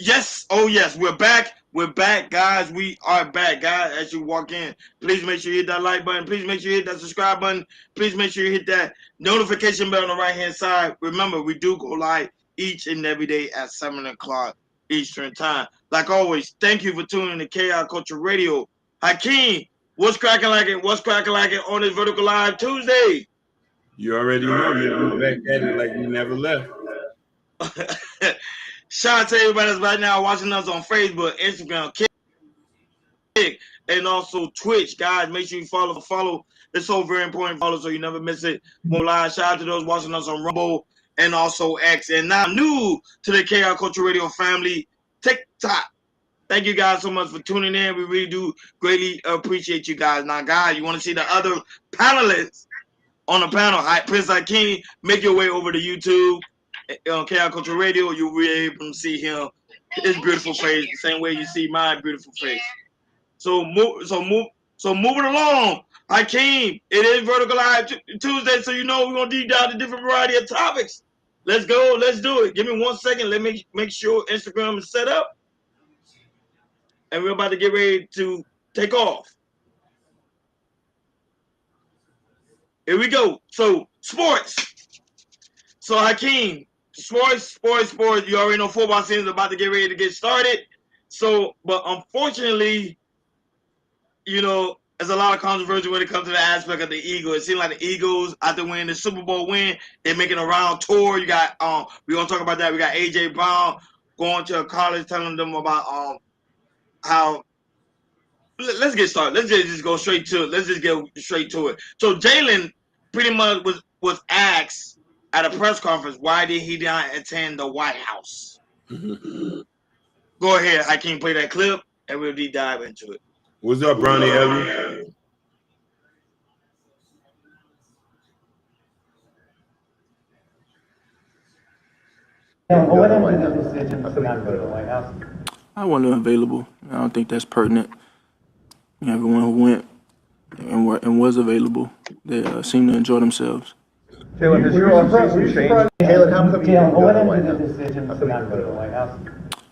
Yes. Oh, yes. We're back. We're back, guys. We are back, guys. As you walk in, please make sure you hit that like button. Please make sure you hit that subscribe button. Please make sure you hit that notification bell on the right-hand side. Remember, we do go live each and every day at 7 o'clock Eastern time. Like always, thank you for tuning in to KI Culture Radio. Hakeem, what's cracking like it? What's cracking like it on this Vertical Live Tuesday? You already know, man. We're back at it like we never left. Shout out to everybody that's right now watching us on Facebook, Instagram, Kick, and also Twitch. Guys, make sure you follow. It's so very important to follow so you never miss it. More live. Shout out to those watching us on Rumble and also X. And now new to the KI Culture Radio family, TikTok. Thank you guys so much for tuning in. We really do greatly appreciate you guys. Now, guys, you want to see the other panelists on the panel? Prince Hakeem, make your way over to YouTube. On KI Culture Radio, you'll be able to see him, his beautiful face, the same way you see my beautiful face. So moving along. Hakeem, it is Vertical Live Tuesday, so you know we're gonna deep dive a different variety of topics. Let's go, let's do it. Give me 1 second. Let me make sure Instagram is set up, and we're about to get ready to take off. Here we go. So sports. So Hakeem. Sports. You already know football season is about to get ready to get started. So, but unfortunately, you know, there's a lot of controversy when it comes to the aspect of the Eagles. It seems like the Eagles, after winning the Super Bowl win, they're making a round tour. You got, we're gonna talk about that. We got AJ Brown going to a college, telling them about how. Let's get started. Let's just go straight to it. Let's just get straight to it. So Jalen pretty much was asked at a press conference, why did he not attend the White House? Go ahead, Hakeem, play that clip, and we'll deep dive into it. What's up, Brownie Evans? What ended the decision to not go to the White House? I wasn't available. I don't think that's pertinent. Everyone who went and was available, they seemed to enjoy themselves. Taylor, has your offseason changed? Taylor, how come you didn't go to the White House? What ended the decision to not go to the White House?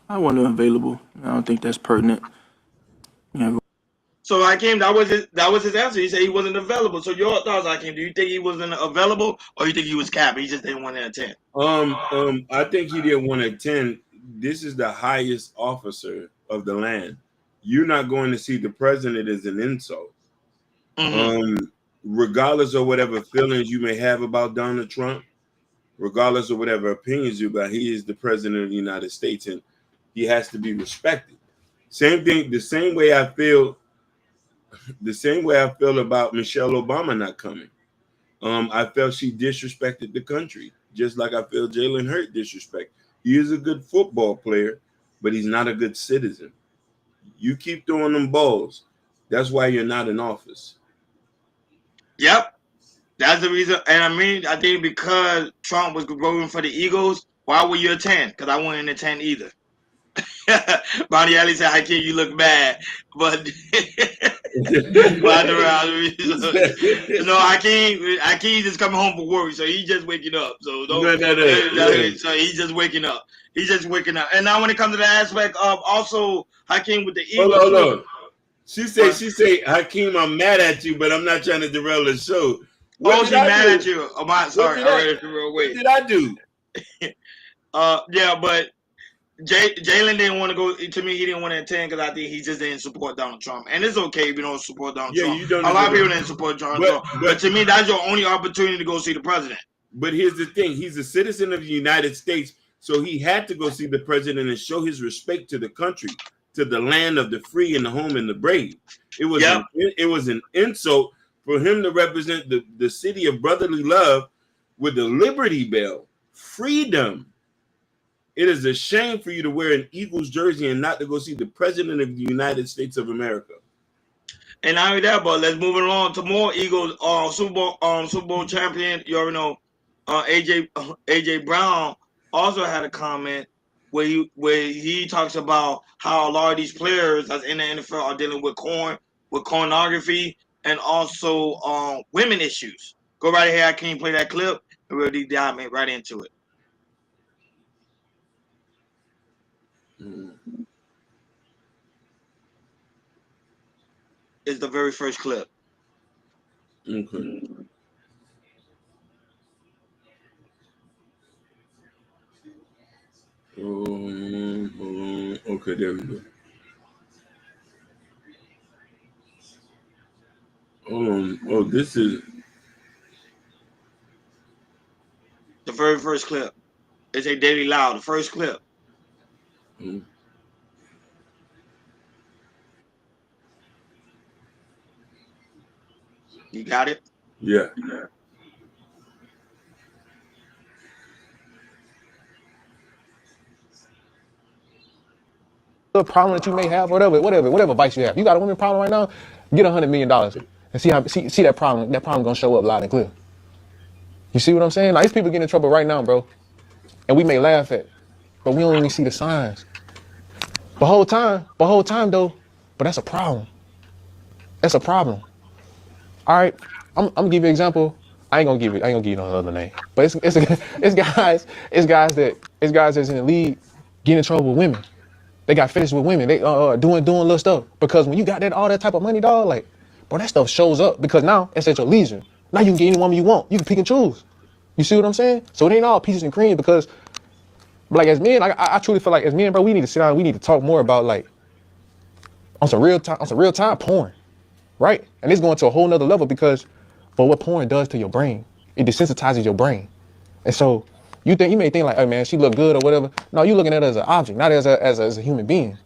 I wasn't available. I don't think that's pertinent. So Hakeem, that was his answer. He said he wasn't available. So your thoughts, Hakeem? Do you think he wasn't available, or you think he was capped? He just didn't want to attend. I think he didn't want to attend. This is the highest officer of the land. You're not going to see the president as an insult. Mm-hmm. Regardless of whatever feelings you may have about Donald Trump, regardless of whatever opinions you got, he is the president of the United States, and he has to be respected. Same thing. The same way I feel about Michelle Obama not coming. I felt she disrespected the country, just like I feel Jalen Hurts disrespect. He is a good football player, but he's not a good citizen. You keep throwing them balls. That's why you're not in office. Yep. That's the reason. And I think because Trump was voting for the Eagles, why would you attend? Because I wouldn't attend either. Bonnie Alley said, Hakeem, you look bad. But Hakeem just coming home from work, so he's just waking up. So so he's just waking up. He's just waking up. And now when it comes to the aspect of also Hakeem with the Eagles. Hold on. She say, Hakeem, I'm mad at you, but I'm not trying to derail the show. She's mad at you. Oh, my, sorry. What did I do? Yeah, but Jalen didn't want to go. To me, he didn't want to attend because I think he just didn't support Donald Trump. And it's okay if you don't support Donald Trump. You don't. A lot of people didn't support Donald Trump. But to me, that's your only opportunity to go see the president. But here's the thing. He's a citizen of the United States, so he had to go see the president and show his respect to the country, to the land of the free and the home and the brave. It was an insult for him to represent the city of brotherly love with the Liberty Bell, freedom. It is a shame for you to wear an Eagles jersey and not to go see the president of the United States of America. And not only that, but let's move on to more Eagles. Super Bowl champion, you already know, AJ Brown also had a comment where he talks about how a lot of these players that's in the NFL are dealing with pornography and also women issues. Go right ahead, I can't play that clip and we'll dive right into it. It's the very first clip. Okay. Okay, there we go. Oh, this is The very first clip. It's a Daily Loud. The first clip. mm, You got it? yeah. The problem that you may have, whatever vice you have. You got a women problem right now, get $100 million and see that problem. That problem gonna show up loud and clear. You see what I'm saying? Like, these people getting in trouble right now, bro, and we may laugh at, but we don't even see the signs. The whole time though, but that's a problem. That's a problem. All right, I'm gonna give you an example. I ain't gonna give you no other name, but it's guys that's in the league getting in trouble with women. They got finished with women. They doing little stuff, because when you got all that type of money, dog, like, bro, that stuff shows up, because now it's at your leisure. Now you can get any woman you want. You can pick and choose. You see what I'm saying? So it ain't all peaches and cream, because, like, as men, I truly feel like as men, bro, we need to sit down. We need to talk more about, like, on some real time porn, right? And it's going to a whole nother level, because for what porn does to your brain, it desensitizes your brain. And so you may think like, hey man, she look good or whatever. No, you looking at her as an object, not as a human being.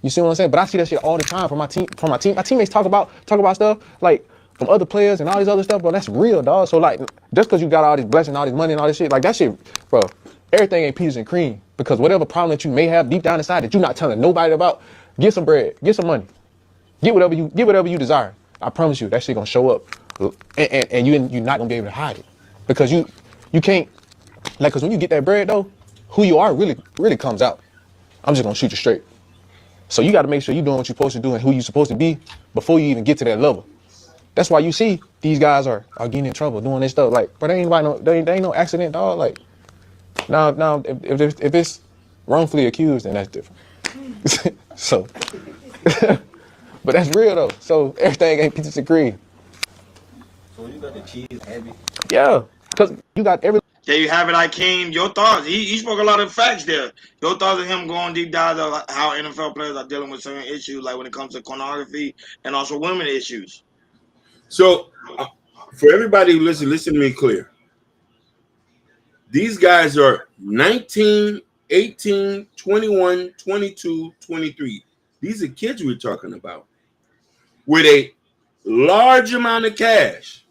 You see what I'm saying? But I see that shit all the time from my team. My teammates talk about stuff like from other players and all these other stuff, bro. That's real, dog. So like, just because you got all these blessings, all this money and all this shit, like that shit, bro, everything ain't peaches and cream. Because whatever problem that you may have deep down inside that you're not telling nobody about, get some bread, get some money, get whatever you desire. I promise you, that shit gonna show up, and you're not gonna be able to hide it, because you can't. Like, cause when you get that bread though, who you are really comes out. I'm just gonna shoot you straight. So you got to make sure you're doing what you're supposed to do and who you're supposed to be before you even get to that level. That's why you see these guys are getting in trouble doing this stuff. Like, but they ain't no accident, dog. Like, now if it's wrongfully accused, then that's different. So, but that's real though. So everything ain't peaches and cream. So you got the cheese heavy. Yeah, cause you got every. There you have it, Ikeem. Your thoughts. He spoke a lot of facts there. Your thoughts of him going deep dives of how NFL players are dealing with certain issues, like when it comes to pornography and also women issues. So, for everybody who listen to me clear. These guys are 19, 18, 21, 22, 23. These are kids we're talking about with a large amount of cash.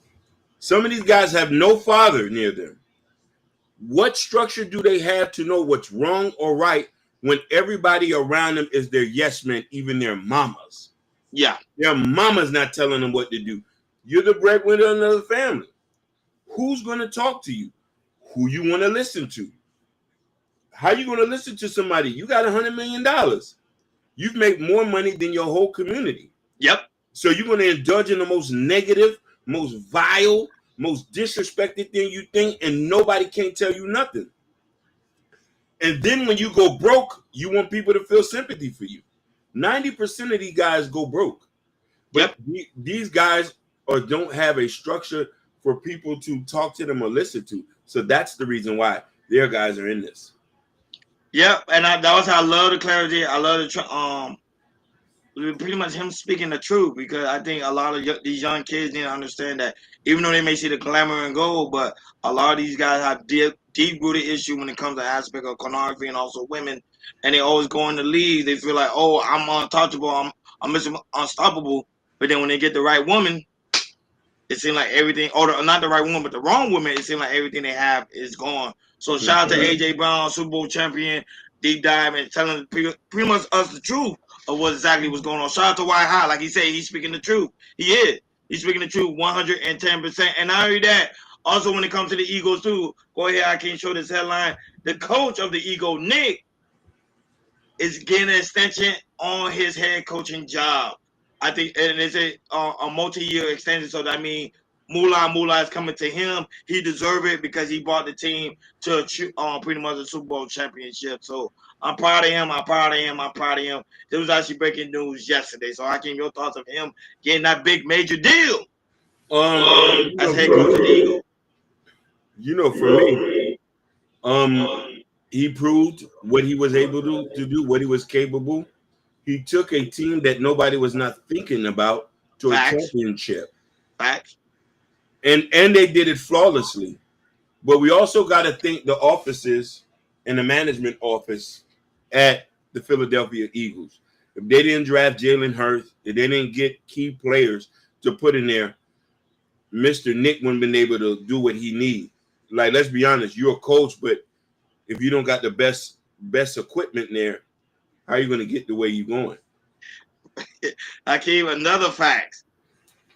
Some of these guys have no father near them. What structure do they have to know what's wrong or right when everybody around them is their yes men, even their mamas? Yeah. Their mama's not telling them what to do. You're the breadwinner of another family. Who's going to talk to you? Who you want to listen to? How you going to listen to somebody? You got $100 million. You've made more money than your whole community. Yep. So you're going to indulge in the most negative, most vile, most disrespected thing you think, and nobody can't tell you nothing. And then when you go broke, you want people to feel sympathy for you. 90% of these guys go broke. But these guys don't have a structure for people to talk to them or listen to. So that's the reason why their guys are in this. Yep, and that was how I love the clarity. I love the pretty much him speaking the truth, because I think a lot of these young kids need to understand that even though they may see the glamour and gold, but a lot of these guys have deep-rooted issue when it comes to aspect of pornography and also women, and they always go in the league. They feel like, oh, I'm untouchable, I'm unstoppable, but then when they get the right woman, it seems like everything, or not the right woman, but the wrong woman, it seems like everything they have is gone. So shout out to AJ Brown, Super Bowl champion, deep dive and telling pretty much us the truth of what exactly was going on. Shout out to White Hot, like he said, he's speaking the truth. He is. He's speaking the truth 110%. And not only that, also when it comes to the Eagles too, go ahead, I can't show this headline. The coach of the Eagles, Nick, is getting an extension on his head coaching job. I think, and it's a multi-year extension. So that means Moolah is coming to him. He deserves it because he brought the team to pretty much a Super Bowl championship. So I'm proud of him. I'm proud of him. I'm proud of him. It was actually breaking news yesterday. So Hakeem, your thoughts of him getting that big major deal as head coach of the Eagles? For me, he proved what he was able to do, what he was capable. He took a team that nobody was not thinking about to a championship. Facts. And they did it flawlessly. But we also got to think the offices and the management office at the Philadelphia Eagles. If they didn't draft Jalen Hurts, if they didn't get key players to put in there, Mr. Nick wouldn't been able to do what he needs. Like, let's be honest, you're a coach, but if you don't got the best equipment there, how are you going to get the way you're going? Hakeem, another fact.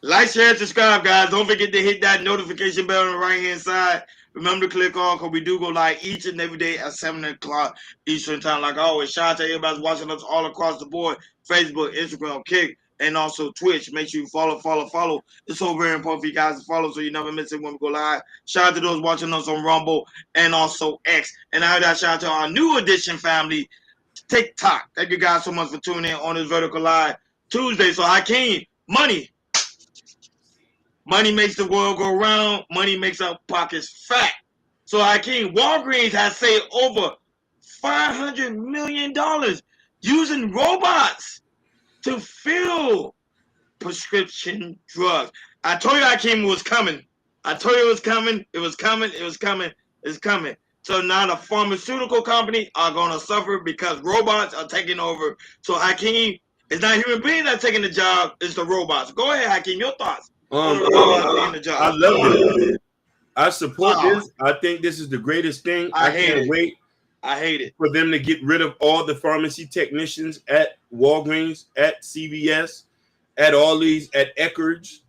Like, share, subscribe, guys. Don't forget to hit that notification bell on the right-hand side. Remember to click on, because we do go live each and every day at 7 o'clock Eastern time. Like always, shout out to everybody watching us all across the board. Facebook, Instagram, Kick, and also Twitch. Make sure you follow. It's so very important for you guys to follow so you never miss it when we go live. Shout out to those watching us on Rumble and also X. And I got shout out to our new edition family, TikTok. Thank you guys so much for tuning in on this Vertical Live Tuesday. So Hakeem, money makes the world go round. Money makes our pockets fat. So Hakeem, Walgreens has saved over $500 million using robots to fill prescription drugs. I told you Hakeem was coming. I told you it was coming. It was coming. It was coming. It's coming. So now the pharmaceutical company are going to suffer because robots are taking over. So Hakeem, it's not human beings that are taking the job. It's the robots. Go ahead, Hakeem. Your thoughts. I love it. I support this. I think this is the greatest thing. I can't wait. I hate it for them to get rid of all the pharmacy technicians at Walgreens, at CVS, at all these, at Eckerd's.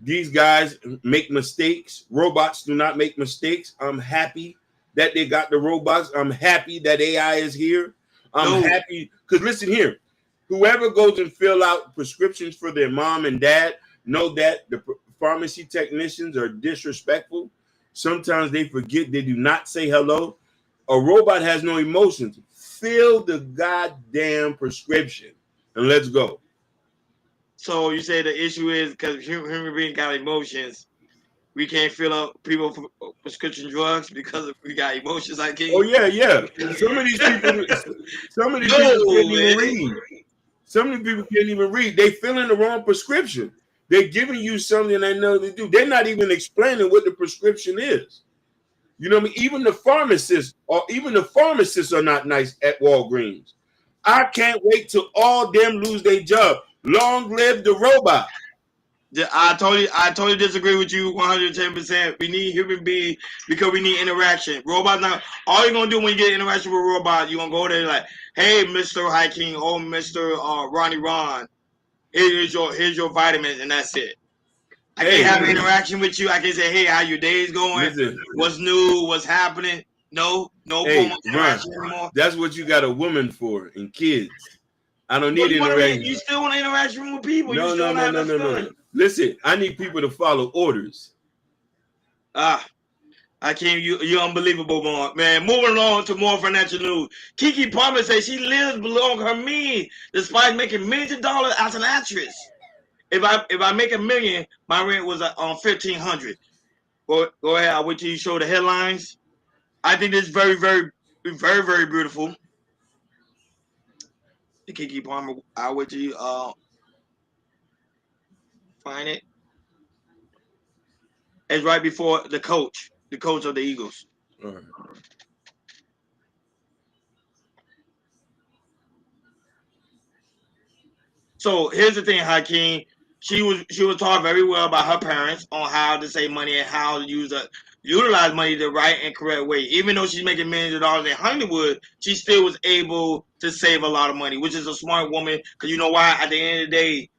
These guys make mistakes. Robots do not make mistakes. I'm happy that they got the robots. I'm happy that AI is here. I'm happy because listen here, whoever goes and fill out prescriptions for their mom and dad, know that the pharmacy technicians are disrespectful. Sometimes they forget they do not say hello. A robot has no emotions. Fill the goddamn prescription and let's go. So you say the issue is because human beings got emotions, we can't fill up people for prescription drugs because we got emotions. I can't. Oh yeah. Some of these people can't even read. Some of these people can't even read. They fill in the wrong prescription. They're giving you something they know they do. They're not even explaining what the prescription is. You know what I mean? Even the pharmacists are not nice at Walgreens. I can't wait till all them lose their job. Long live the robot. I totally disagree with you 110%. We need human beings because we need interaction. Robots now, all you're gonna do when you get interaction with a robot, you're gonna go there like, hey, Mr. Hiking, or Mr. Ronnie Ron, here's your vitamins, and that's it. I can't have an interaction with you. I can say, hey, how your day's going? What's new? What's happening? No interaction anymore. That's what you got a woman for and kids. I don't need interaction. You still want interaction with people. No. Listen, I need people to follow orders. I can't. You're unbelievable, man. Moving on to more financial news. Keke Palmer says she lives below her means despite making millions of dollars as an actress. If I make $1 million, my rent was on $1,500. Go ahead. I'll wait till you show the headlines. I think this is very, very, very, very beautiful. Keke Palmer, I'll wait till you find it. It's right before the coach of the Eagles. All right. So here's the thing, Hakeem. She was taught very well by her parents on how to save money and how to utilize money the right and correct way. Even though she's making millions of dollars in Hollywood, she still was able to save a lot of money, which is a smart woman. Because you know why? At the end of the day,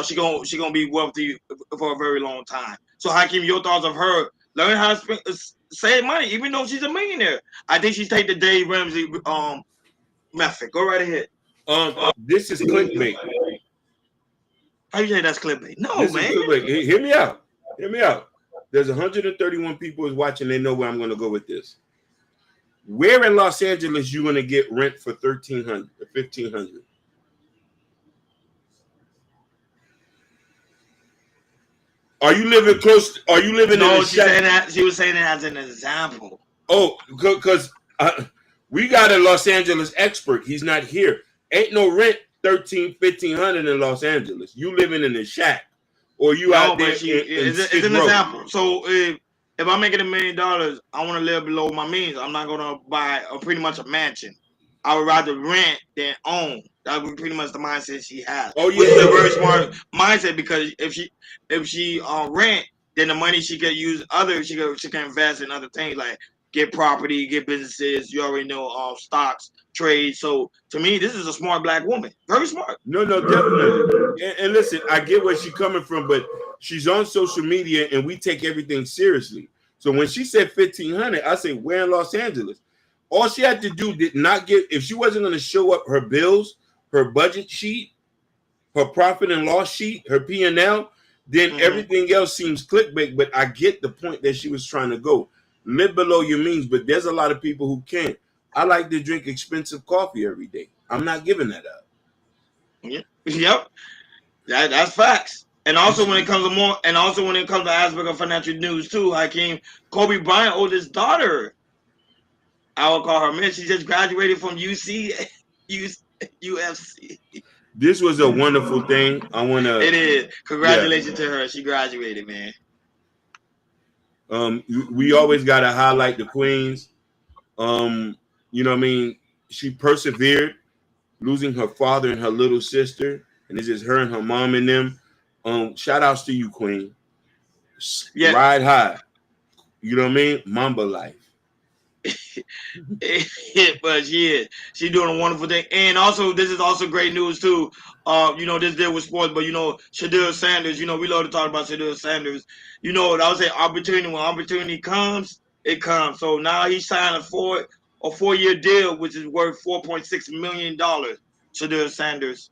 she gonna be wealthy for a very long time. So Hakeem, your thoughts of her learning how to save money, even though she's a millionaire? I think she's take the Dave Ramsey method. Go right ahead. This is clickbait. How you say that's clickbait? No, this man. Hear me out. There's 131 people who's watching. They know where I'm going to go with this. Where in Los Angeles you gonna get rent for $1,300 or $1,500? Are you living close? Are you living in a she saying that. She was saying that as an example. Oh, because we got a Los Angeles expert. He's not here. Ain't no rent $1,300-$1,500 in Los Angeles. You living in a shack, or you out there? It's an example. So if I'm making $1 million, I want to live below my means. I'm not gonna buy pretty much a mansion. I would rather rent than own. That would be pretty much the mindset she has. Oh yeah, which is a very smart mindset, because if she rent, then the money she could use she can invest in other things like get property, get businesses. You already know stocks, trade. So to me, this is a smart black woman. Very smart. No, definitely. And listen, I get where she's coming from, but she's on social media and we take everything seriously. So when she said $1,500, I say, where in Los Angeles? All she had to do did not get, if she wasn't going to show up her bills, her budget sheet, her profit and loss sheet, her P&L, then everything else seems clickbait. But I get the point that she was trying to go. Live below your means, but there's a lot of people who can't. I like to drink expensive coffee every day. I'm not giving that up. Yep. That's facts. And also when it comes to aspect of financial news too, Hakeem, Kobe Bryant oldest daughter, I would call her man. She just graduated from UFC. This was a wonderful thing. It is. Congratulations to her. She graduated, man. We always gotta highlight the queens. You know what I mean? She persevered, losing her father and her little sister, and it's just her and her mom and them. Shout outs to you, Queen. Yeah. Ride high. You know what I mean? Mamba life. But she's doing a wonderful thing. And also, this is also great news too. This deal with sports, but Shedeur Sanders, we love to talk about Shedeur Sanders. I would say opportunity, when opportunity comes, it comes. So now he signed a 4-year deal, which is worth $4.6 million. Shedeur Sanders.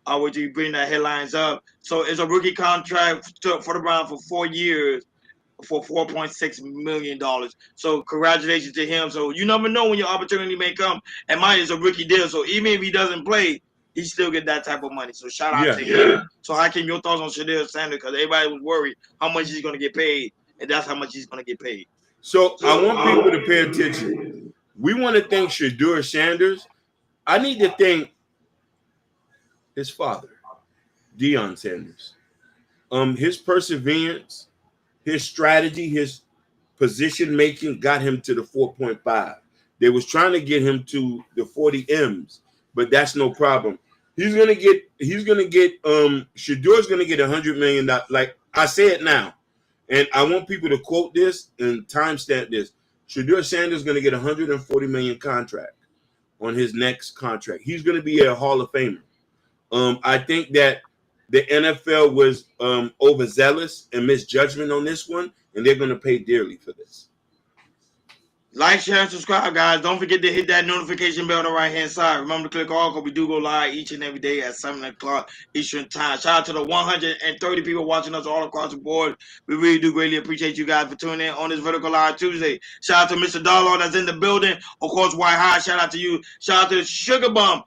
Would you bring that headlines up? So it's a rookie contract for the Browns for 4 years for $4.6 million. So congratulations to him. So you never know when your opportunity may come. And mine is a rookie deal. So even if he doesn't play, he still get that type of money. So shout out to him. So Hakeem, your thoughts on Shedeur Sanders? Because everybody was worried how much he's going to get paid. And that's how much he's going to get paid. So I want people to pay attention. We want to thank Shedeur Sanders. I need to thank his father, Deion Sanders. His perseverance, his strategy, his position making got him to the 4.5. They was trying to get him to the 40 M's, but that's no problem. Shedeur's gonna get $100 million. Like I say it now, and I want people to quote this and timestamp this. Shedeur Sanders is gonna get $140 million contract on his next contract. He's gonna be a Hall of Famer. I think that the NFL was overzealous and misjudgment on this one, and they're going to pay dearly for this. Like, share, and subscribe, guys. Don't forget to hit that notification bell on the right-hand side. Remember to click all, because we do go live each and every day at 7 o'clock Eastern Time. Shout out to the 130 people watching us all across the board. We really do greatly appreciate you guys for tuning in on this Vertical Live Tuesday. Shout out to Mr. Darlaw that's in the building. Of course, White High. Shout out to you. Shout out to Sugar Bum,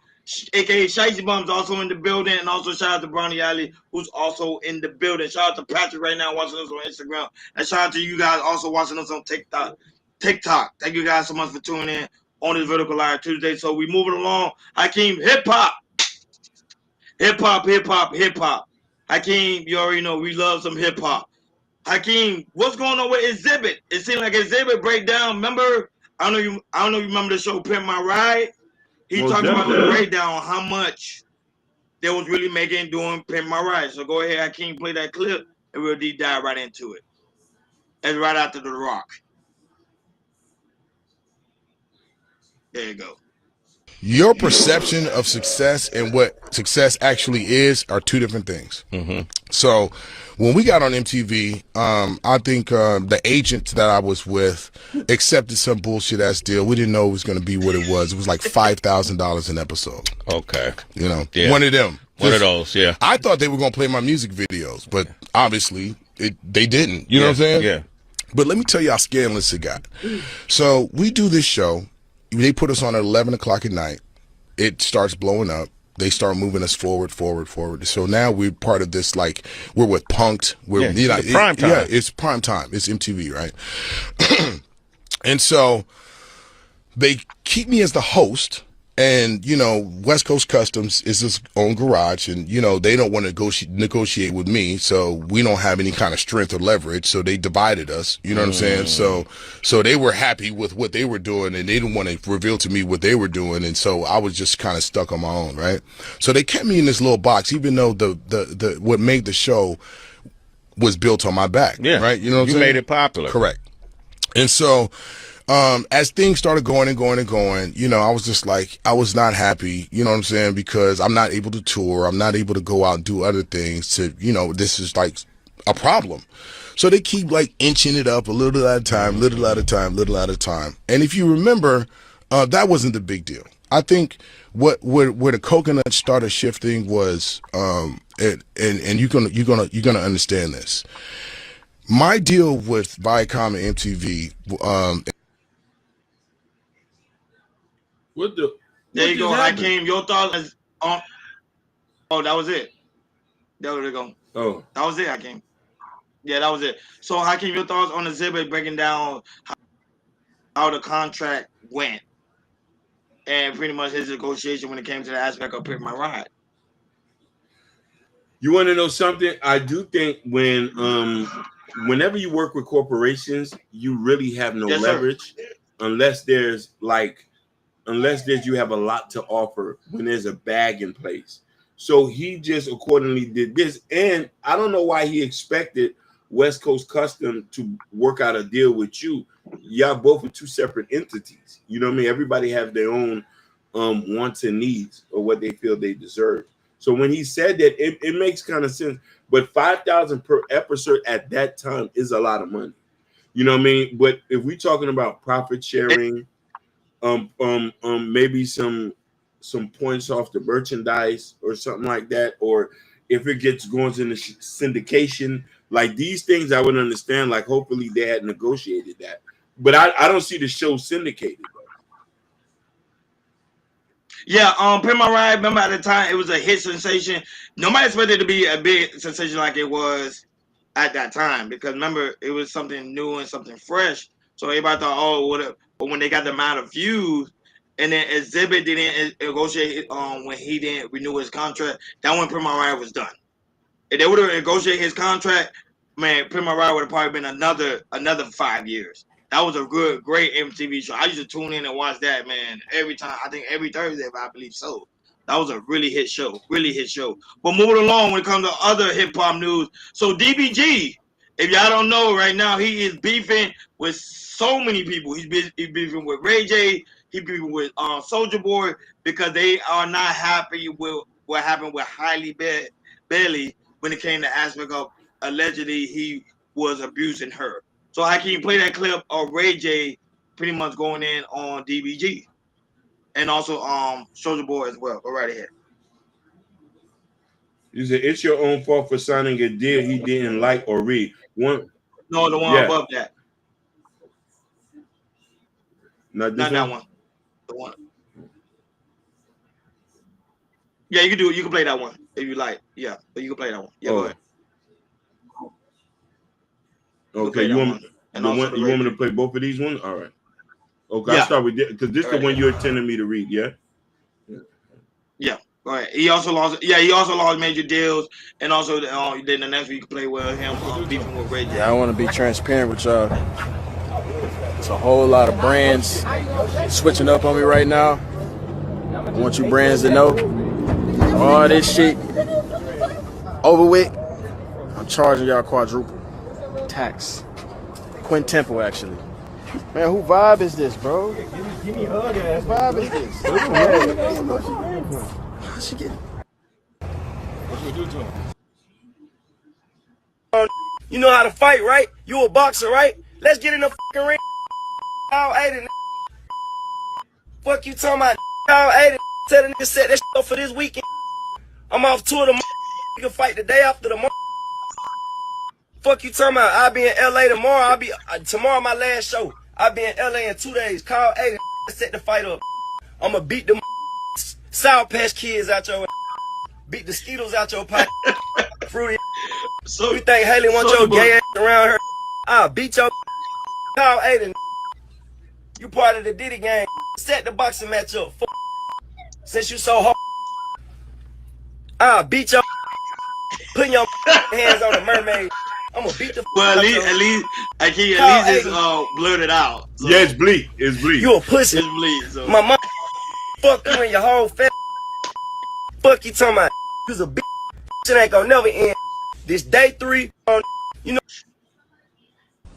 a.k.a. Shicey Bum's also in the building. And also shout out to Brownie Alley, who's also in the building. Shout out to Patrick right now watching us on Instagram. And shout out to you guys also watching us on TikTok. Thank you guys so much for tuning in on this Vertical Live Tuesday. So we moving along. Hakeem, hip-hop. Hakeem, you already know we love some hip-hop. Hakeem, what's going on with Exhibit? It seemed like Exhibit breakdown. Remember, I don't know if you remember the show Pimp My Ride? He talked about the breakdown on how much they was really making doing Pimp My Ride. So go ahead, Hakeem, play that clip, and we'll deep dive right into it. That's right after The Rock. There you go. Your perception of success and what success actually is are two different things. Mm-hmm. So when we got on MTV, I think the agent that I was with accepted some bullshit ass deal. We didn't know it was going to be what it was. It was like $5,000 an episode. Okay. One of them. One of those, yeah. I thought they were going to play my music videos, but obviously they didn't. You know what I'm saying? Yeah. But let me tell you how scandalous it got. So we do this show. they put us on at 11 o'clock at night. It starts blowing up. They start moving us forward. So now we're part of this, like, we're with Punk'd. We're prime time. Yeah, it's prime time. It's MTV, right? And so they keep me as the host. And, you know, West Coast Customs is its own garage, and, you know, they don't want to negotiate with me, so we don't have any kind of strength or leverage, so they divided us, you know what I'm saying? So they were happy with what they were doing, and they didn't want to reveal to me what they were doing, and so I was just kind of stuck on my own, right? So they kept me in this little box, even though the what made the show was built on my back, right? You know what I'm saying? You made it popular. Correct. And so as things started going and going and going, you know, I was just like, I was not happy, you know what I'm saying? Because I'm not able to tour. I'm not able to go out and do other things to, you know, this is like a problem. So they keep like inching it up a little at a time, little at a time, little at a time. And if you remember, that wasn't the big deal. I think where the coconut started shifting was, and you're gonna understand this. My deal with Viacom and MTV, What the? There what you go, just happened? Hakeem. Your thoughts on? Oh, that was it. There we go. Oh, That was it, Hakeem. Yeah, that was it. So, Hakeem, your thoughts on the exhibit breaking down how the contract went, and pretty much his negotiation when it came to the aspect of Pick My Ride. you want to know something? I do think whenever you work with corporations, you really have no leverage unless you have a lot to offer when there's a bag in place. So he just accordingly did this. And I don't know why he expected West Coast Custom to work out a deal with you. Y'all both are two separate entities. You know what I mean? Everybody have their own wants and needs or what they feel they deserve. So when he said that, it makes kind of sense. But $5,000 per episode at that time is a lot of money. You know what I mean? But if we're talking about profit sharing, maybe some points off the merchandise or something like that, or if it goes into syndication, like these things, I would understand. Like hopefully they had negotiated that, but I don't see the show syndicated. Yeah, Pin My Ride, remember at the time it was a hit sensation. Nobody expected it to be a big sensation like it was at that time, because remember it was something new and something fresh. So everybody thought, oh, what? But when they got the amount of views, and then Exhibit didn't negotiate when he didn't renew his contract, that when Pin My Ride was done. If they would have negotiated his contract, man, Pin My Ride would have probably been another 5 years. That was a great MTV show. I used to tune in and watch that, man, every time. I think every Thursday, if I believe so. That was a really hit show. But moving along when it comes to other hip hop news. So DBG, if y'all don't know right now, he is beefing with so many people. He's beefing with Ray J. He's beefing with Soulja Boy because they are not happy with what happened with Hailey Bailey when it came to aspect of allegedly he was abusing her. So I can play that clip of Ray J pretty much going in on DBG. And also Soulja Boy as well. Go right ahead. You said it's your own fault for signing a deal he didn't like or read. No, the one above that. Not that one. The one. Yeah, you can do it. You can play that one if you like. Yeah, but you can play that one. Yeah, go ahead. Okay, you want me to play both of these ones? All right. Okay, yeah. I'll start with this because this is the one you're intending me to read. Yeah. Yeah. Go ahead. He also lost major deals, and also then the next week you play with him beefing with Ray J. Yeah, I want to be transparent with y'all. It's a whole lot of brands switching up on me right now. I want you brands to know all this shit over with. I'm charging y'all quadruple tax, quintuple actually. Man, who vibe is this, bro? Give me a hug. Who vibe is this? How's she getting? What you do to him? You know how to fight, right? You a boxer, right? Let's get in the fucking ring. All 80. Fuck you talking about all 80. Tell the nigga set that shit up for this weekend. I'm off tour tomorrow. You can fight the day after tomorrow. Fuck you talking about? I'll be in LA tomorrow. Tomorrow my last show. I'll be in LA in 2 days. Call 80. set the fight up. I'ma beat the Sour Patch Kids out your beat the Skittles out your pocket. Fruity. So You think Haley wants your gay ass around her? I'll beat your Carl Aiden. You part of the Diddy gang. Set the boxing match up. Since you so hard, I'll beat your putting your hands on the mermaid. I'm gonna beat the well, at least it's blurted out. So. Yeah, it's bleak. It's bleak. You a pussy. It's bleak. So. My mom fuck you and your whole family. Fuck you talking about. You's a bitch. Shit ain't gonna never end. This day 3 on, you know.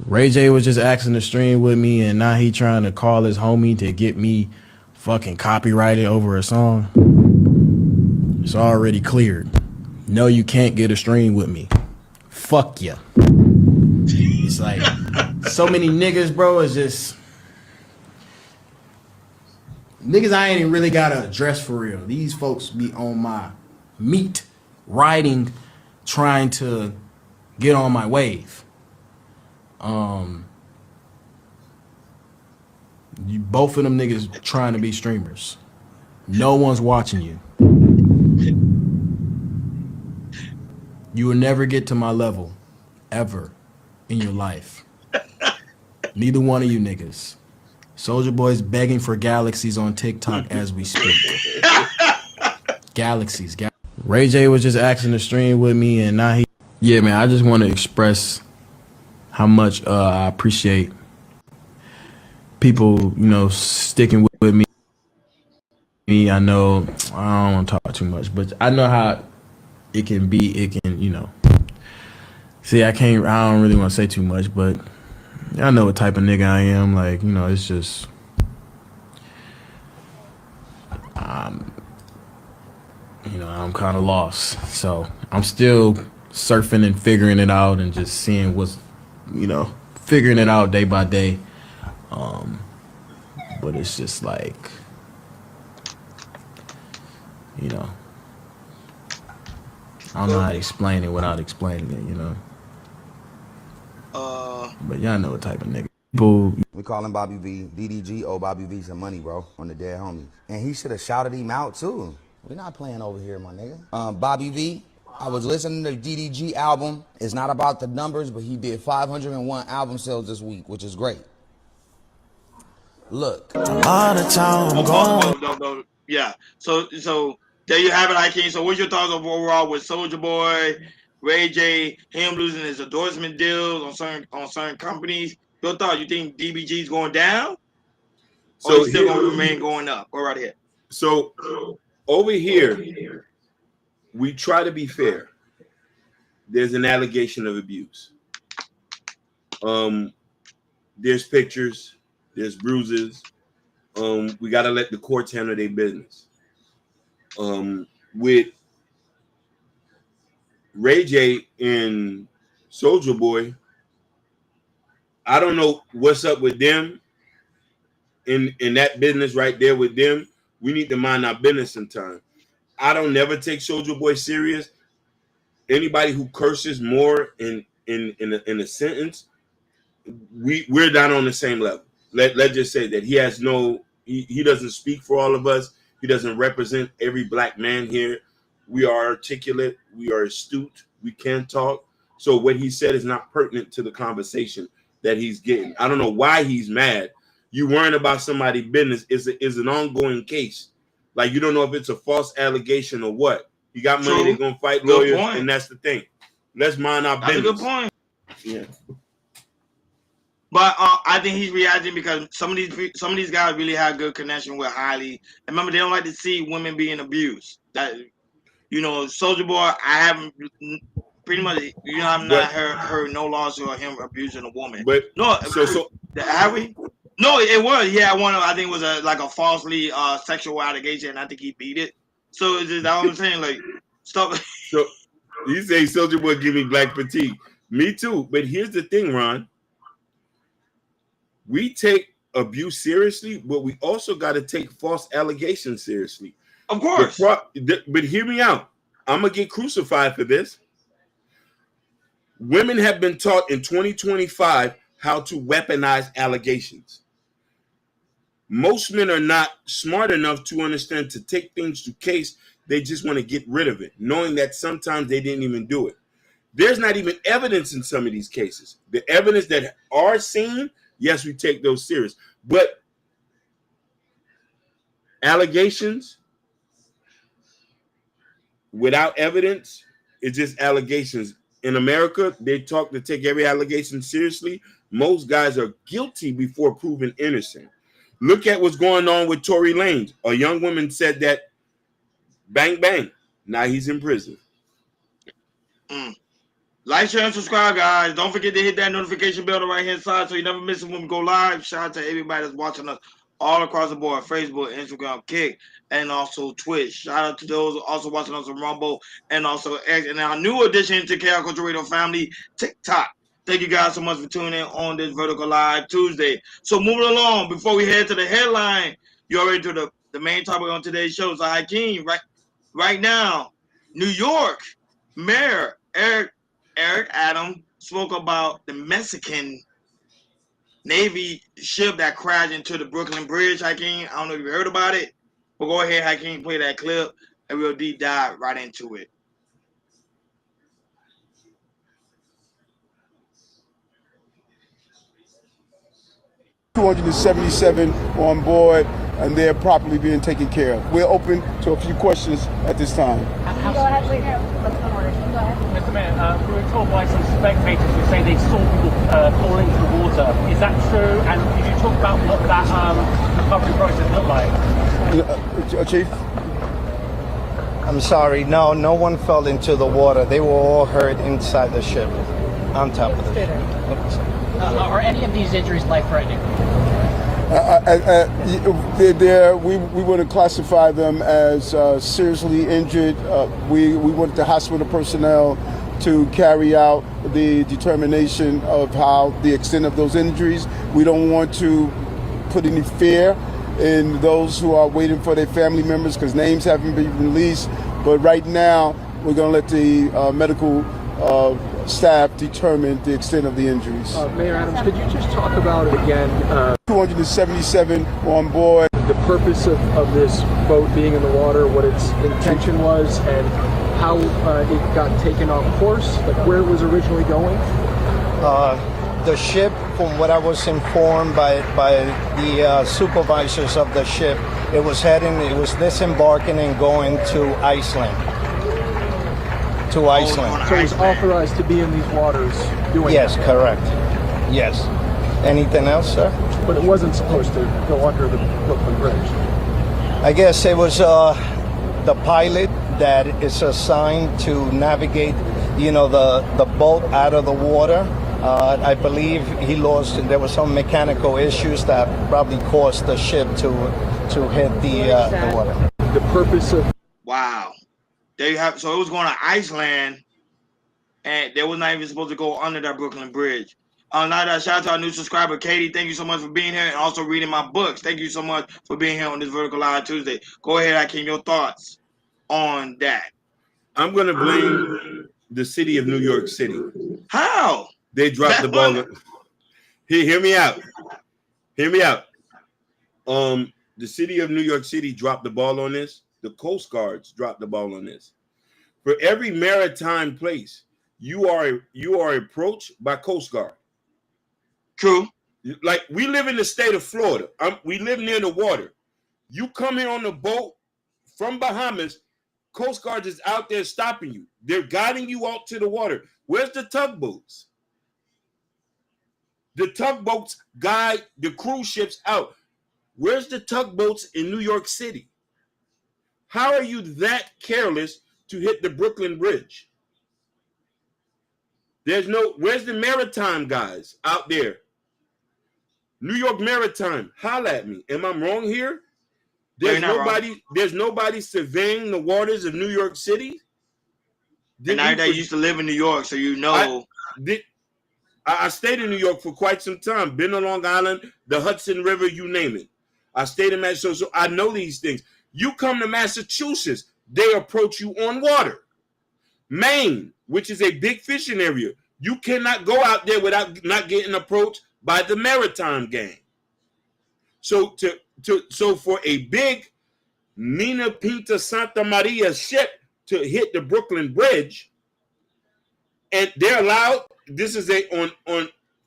Ray J was just asking to stream with me, and now he trying to call his homie to get me fucking copyrighted over a song. It's already cleared. No, you can't get a stream with me. Fuck ya. It's like so many niggas, bro. It's just niggas I ain't even really gotta address for real. These folks be on my meat, riding, trying to get on my wave. Both of them niggas trying to be streamers. No one's watching you. You will never get to my level, ever, in your life. Neither one of you niggas. Soulja Boy's begging for galaxies on TikTok as we speak. Galaxies. Ray J was just asking to stream with me, and now he... Yeah, man, I just want to express how much I appreciate people, you know, sticking with me. I know I don't want to talk too much, but I know how it can be. It can, you know. See, I don't really want to say too much, but I know what type of nigga I am. Like, you know, it's just, you know, I'm kind of lost. So I'm still surfing and figuring it out and just seeing what's, you know, figuring it out day by day. But it's just like, you know, I don't know how to explain it without explaining it, you know. But y'all know what type of nigga. People, we call him Bobby V. DDG owe Bobby V some money, bro, on the dead homies. And he should have shouted him out, too. We're not playing over here, my nigga. Bobby V, I was listening to the DDG album. It's not about the numbers, but he did 501 album sales this week, which is great. Look. All the time going. Yeah. So there you have it, Ike. So what's your thoughts overall with Soulja Boy, Ray J, him losing his endorsement deals on certain companies? Your thought? You think DBG is going down, or he's still going to remain going up? Go right ahead. So over here, we try to be fair. There's an allegation of abuse. There's pictures. There's bruises. We got to let the courts handle their business. With Ray J and Soulja Boy, I don't know what's up with them in that business right there with them. We need to mind our business sometime. I don't never take Soulja Boy serious. Anybody who curses more in a sentence, we're not on the same level. Let's just say that he has he doesn't speak for all of us. He doesn't represent every black man here. We are articulate. We are astute. We can talk. So what he said is not pertinent to the conversation that he's getting. I don't know why he's mad. You worrying about somebody's business is an ongoing case. Like, you don't know if it's a false allegation or what. You got money, they're going to fight lawyers, and that's the thing. Let's mind our business. That's a good point. Yeah. But I think he's reacting because some of these guys really have good connection with Hailey. And remember, they don't like to see women being abused. That, you know, Soulja Boy, I haven't pretty much, you know, I've not heard no lawsuit of him abusing a woman. But no, so have we? No, it was. Yeah, I think it was a falsely sexual allegation, and I think he beat it. So is that what I'm saying? Like, stop. So you say Soulja Boy give me black fatigue. Me too. But here's the thing, Ron. We take abuse seriously, but we also got to take false allegations seriously. Of course. But hear me out. I'm going to get crucified for this. Women have been taught in 2025 how to weaponize allegations. Most men are not smart enough to understand to take things to case. They just want to get rid of it, knowing that sometimes they didn't even do it. There's not even evidence in some of these cases. The evidence that are seen, yes, we take those serious. But allegations without evidence, it's just allegations. In America, they take every allegation seriously. Most guys are guilty before proven innocent. Look at what's going on with Tory Lanez. A young woman said that, bang, bang. Now he's in prison. Like, share, and subscribe, guys. Don't forget to hit that notification bell on the right-hand side so you never miss it when we go live. Shout out to everybody that's watching us all across the board. Facebook, Instagram, Kick, and also Twitch. Shout out to those also watching us on Rumble and also X. And our new addition to Chaos Culture Radio family, TikTok. Thank you guys so much for tuning in on this Vertical Live Tuesday. So moving along, before we head to the headline, you already to the main topic on today's show. So Hakeem, right now, New York Mayor Eric Adams spoke about the Mexican Navy ship that crashed into the Brooklyn Bridge, Hakeem. I don't know if you heard about it, but go ahead, Hakeem, play that clip, and we'll deep dive right into it. 277 on board, and they're properly being taken care of. We're open to a few questions at this time. Go ahead, please. Let's go ahead. Mr. Mayor, we were told by some spectators who say they saw people fall into the water. Is that true? And could you talk about what that recovery process looked like? Chief? I'm sorry. No one fell into the water. They were all hurt inside the ship, on top of the ship. Are any of these injuries life-threatening? We want to classify them as seriously injured. We want the hospital personnel to carry out the determination of how the extent of those injuries. We don't want to put any fear in those who are waiting for their family members because names haven't been released. But right now, we're going to let the medical staff determine the extent of the injuries. Mayor Adams, could you just talk about it again? 277 on board. The purpose of this boat being in the water, what its intention was, and how it got taken off course, like where it was originally going? The ship, from what I was informed by the supervisors of the ship, it was disembarking and going to Iceland. To Iceland. So it was authorized to be in these waters doing Yes, that? correct. Yes. Anything else, sir? But it wasn't supposed to go under the Brooklyn Bridge. I guess it was the pilot that is assigned to navigate, the boat out of the water. I believe there was some mechanical issues that probably caused the ship to hit the water. The purpose of... Wow. So it was going to Iceland, and they was not even supposed to go under that Brooklyn Bridge. Shout out to our new subscriber, Katie. Thank you so much for being here and also reading my books. Thank you so much for being here on this Vertical Live Tuesday. Go ahead, Hakeem, your thoughts on that. I'm going to blame the city of New York City. How? They dropped the ball. Hear me out. The city of New York City dropped the ball on this. The Coast Guards dropped the ball on this. For every maritime place, you are approached by Coast Guard. True. Like we live in the state of Florida. We live near the water. You come here on the boat from Bahamas, Coast Guard is out there stopping you. They're guiding you out to the water. Where's the tugboats? The tugboats guide the cruise ships out. Where's the tugboats in New York City? How are you that careless to hit the Brooklyn Bridge? Where's the maritime guys out there? New York Maritime, holla at me. Am I wrong here? There's nobody surveying the waters of New York City. And I used to live in New York, so you know. I stayed in New York for quite some time. Been on Long Island, the Hudson River, you name it. I stayed in Massachusetts, so I know these things. You come to Massachusetts, they approach you on water. Maine, which is a big fishing area, you cannot go out there without not getting approached by the maritime gang. So So for a big Nina Pinta Santa Maria ship to hit the Brooklyn Bridge, and they're allowed. This is on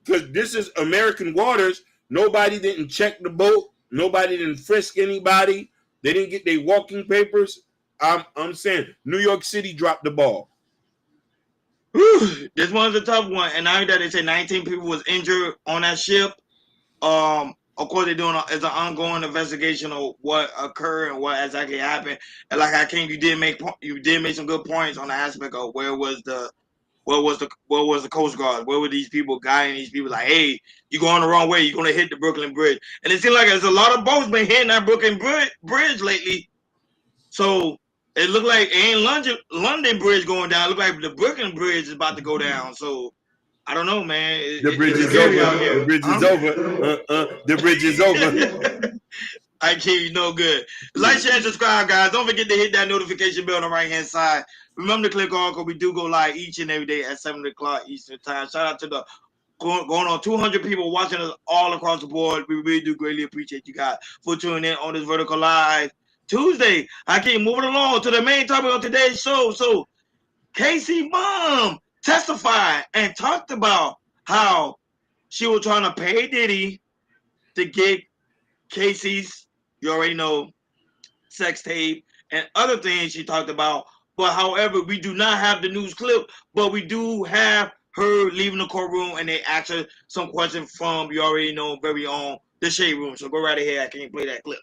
because this is American waters. Nobody didn't check the boat. Nobody didn't frisk anybody. They didn't get their walking papers. I'm saying New York City dropped the ball. Whew, this one's a tough one, and now that they say 19 people was injured on that ship. Of course, they're doing it's an ongoing investigation of what occurred and what exactly happened. And like you did make some good points on the aspect of where was the Coast Guard? Where were these people guiding these people? Like, hey, you're going the wrong way. You're gonna hit the Brooklyn Bridge, and it seems like there's a lot of boats been hitting that Brooklyn Bridge lately. So it looked like it ain't London Bridge going down. It looked like the Brooklyn Bridge is about to go down. So I don't know, man. The bridge is over. The bridge is over. The bridge is over. I keep you no good. Like, share, and subscribe, guys. Don't forget to hit that notification bell on the right-hand side. Remember to click on because we do go live each and every day at 7 o'clock Eastern Time. Shout out to the going on 200 people watching us all across the board. We really do greatly appreciate you guys for tuning in on this Vertical Live Tuesday. I keep moving along to the main topic of today's show. So, Cassie mom testified and talked about how she was trying to pay Diddy to get Cassie's, you already know, sex tape and other things she talked about. But however, we do not have the news clip, but we do have her leaving the courtroom and they asked her some questions from, you already know, very own the Shade Room. So go right ahead. I can't play that clip.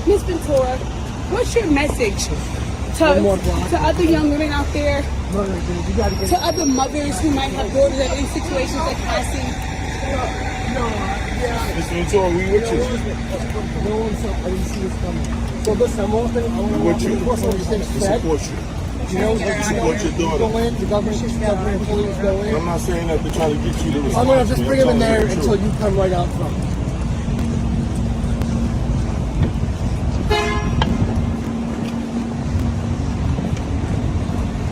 Miss Ventura, what's your message to other young women out there, to other mothers who might have daughters that are in situations like Cassie? Miss Ventura, we with you. I didn't see this coming. So listen, I'm offering with you. We support you. You know, support your daughter. Go in, the government employees go in. I'm not saying that to try to get you to respond. I'm going to just bring them in there until you come right out front.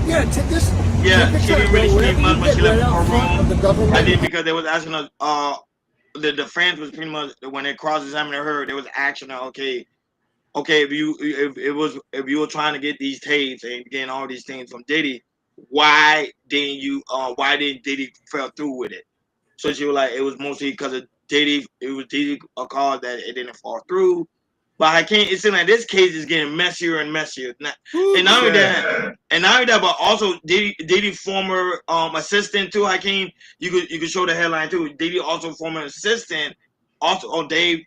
Yeah, take this. Yeah, she didn't really speak much when she left her room. I did because they was asking us, the defense was pretty much, when they cross-examining her, they was asking her, okay, if you were trying to get these tapes and getting all these things from Diddy, why didn't Diddy fell through with it? So she was like, it was mostly because of Diddy. It was Diddy a cause that it didn't fall through. But I can't. It seems like this case is getting messier and messier. And not only that, but also Diddy former assistant too. Hakeem, you could show the headline too. Diddy also former assistant. Also, Dave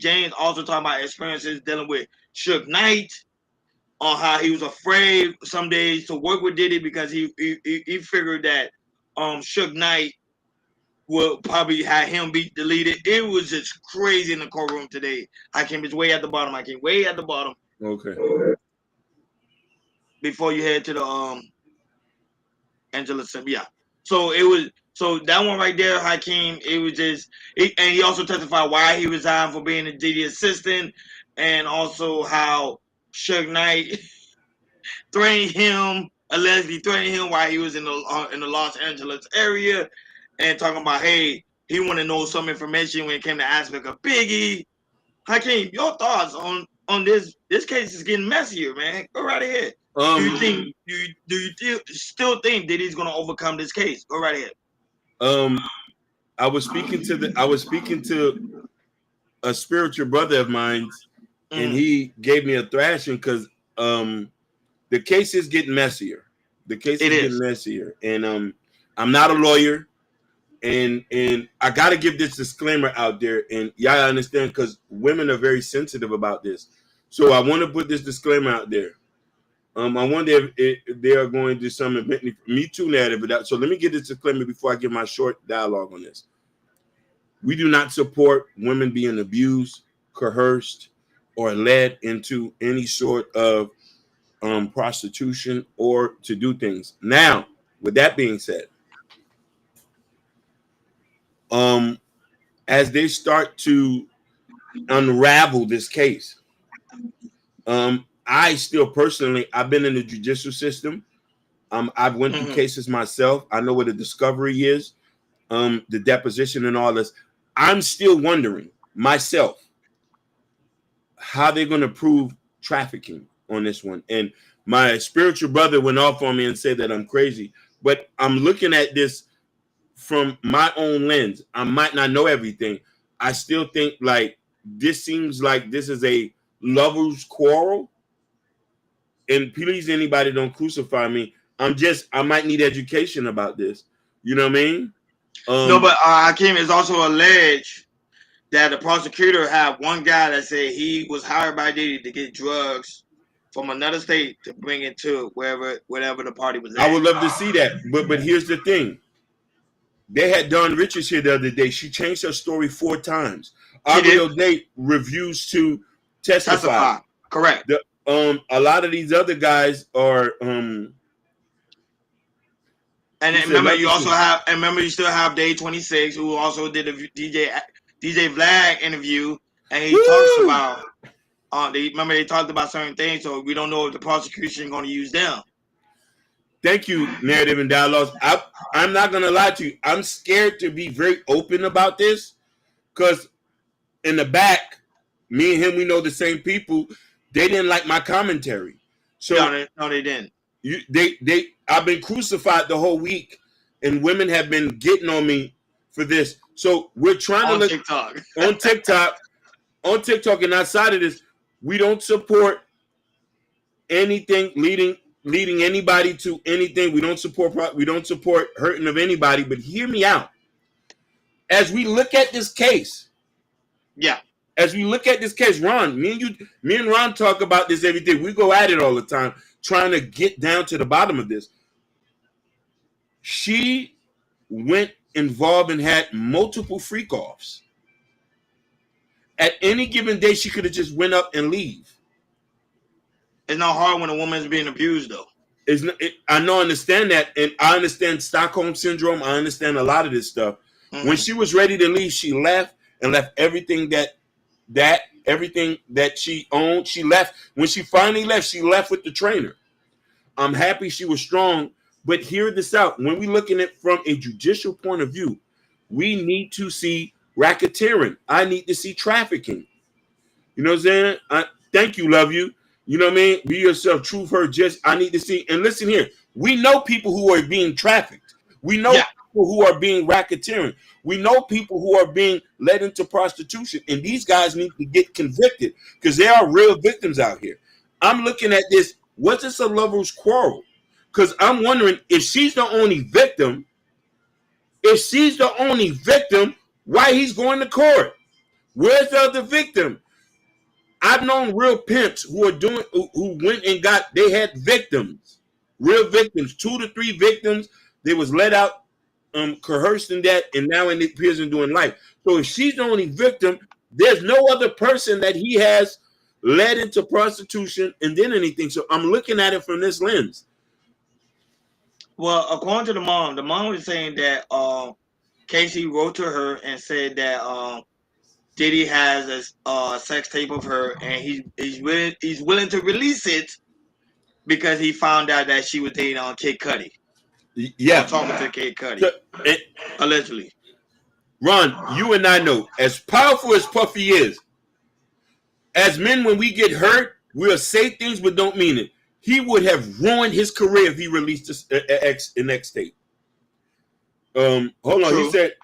James also talking about experiences dealing with Suge Knight, on how he was afraid some days to work with Diddy because he figured that Suge Knight will probably have him be deleted. It was just crazy in the courtroom today. It's way at the bottom. Way at the bottom. Okay. Before you head to the Angela Sim, yeah. So that one right there, Hakeem, it was just, and he also testified why he resigned for being a Diddy assistant, and also how Suge Knight allegedly threatened him while he was in the Los Angeles area, and talking about, hey, he want to know some information when it came to aspect of Biggie. Hakeem, your thoughts on this? This case is getting messier, man. Go right ahead. Do you still think that he's gonna overcome this case? Go right ahead. I was speaking to a spiritual brother of mine, and he gave me a thrashing because the case is getting messier. The case is getting messier, and I'm not a lawyer. And I got to give this disclaimer out there, and y'all understand, because women are very sensitive about this. So I want to put this disclaimer out there. I wonder if they are going to do some Me Too narrative. So let me get this disclaimer before I give my short dialogue on this. We do not support women being abused, coerced, or led into any sort of prostitution or to do things. Now, with that being said, as they start to unravel this case, I I still personally, I've been in the judicial system. I've went through cases myself. I know what a discovery is, the deposition and all this. I'm still wondering myself how they're going to prove trafficking on this one. And my spiritual brother went off on me and said that I'm crazy, but I'm looking at this from my own lens. I might not know everything. I still think like this seems like this is a lover's quarrel. And please, anybody don't crucify me. I might need education about this. You know what I mean? No, but Hakeem, is also alleged that the prosecutor had one guy that said he was hired by Diddy to get drugs from another state to bring it to wherever the party was at. I would love to see that. But here's the thing. They had Dawn Richards here the other day. She changed her story 4 times. Audio Date refused to testify. Correct. A lot of these other guys are and remember, you still have Day 26, who also did a DJ Vlad interview, and he talks about. They talked about certain things, so we don't know if the prosecution is going to use them. Thank you, Narrative and Dialogues. I'm not going to lie to you. I'm scared to be very open about this because in the back, me and him, we know the same people. They didn't like my commentary. So no, they didn't. I've been crucified the whole week, and women have been getting on me for this. So we're trying to look TikTok. on TikTok, and outside of this, we don't support anything leading anybody to anything. We don't support hurting of anybody. But hear me out. As we look at this case, Ron, me and Ron talk about this every day. We go at it all the time, trying to get down to the bottom of this. She went involved and had multiple freak offs. At any given day, she could have just went up and leave. It's not hard when a woman's being abused, though. I understand that, and I understand Stockholm Syndrome. I understand a lot of this stuff. When she was ready to leave, she left and left everything everything that she owned. She left. When she finally left, she left with the trainer. I'm happy she was strong, but hear this out. When we looking at it from a judicial point of view, we need to see racketeering. I need to see trafficking. You know what I'm saying? Thank you, love you. You know what I mean? Be yourself, truth, her, just, I need to see. And listen here, we know people who are being trafficked. We know people who are being racketeering. We know people who are being led into prostitution. And these guys need to get convicted because there are real victims out here. I'm looking at this. Was this a lover's quarrel? Because I'm wondering if she's the only victim, why he's going to court? Where's the other victim? I've known real pimps who went and they had victims, real victims, 2 to 3 victims. They was let out, coerced in that, and now in the prison doing life. So if she's the only victim, there's no other person that he has led into prostitution and then anything. So I'm looking at it from this lens. Well, according to the mom was saying that Casey wrote to her and said that Diddy has a sex tape of her, and he's willing to release it because he found out that she was dating on Kid Cudi. Yeah, talking to Kid Cudi, allegedly. Ron, you and I know, as powerful as Puffy is, as men, when we get hurt, we'll say things but don't mean it. He would have ruined his career if he released an X tape. Hold on, True. He said.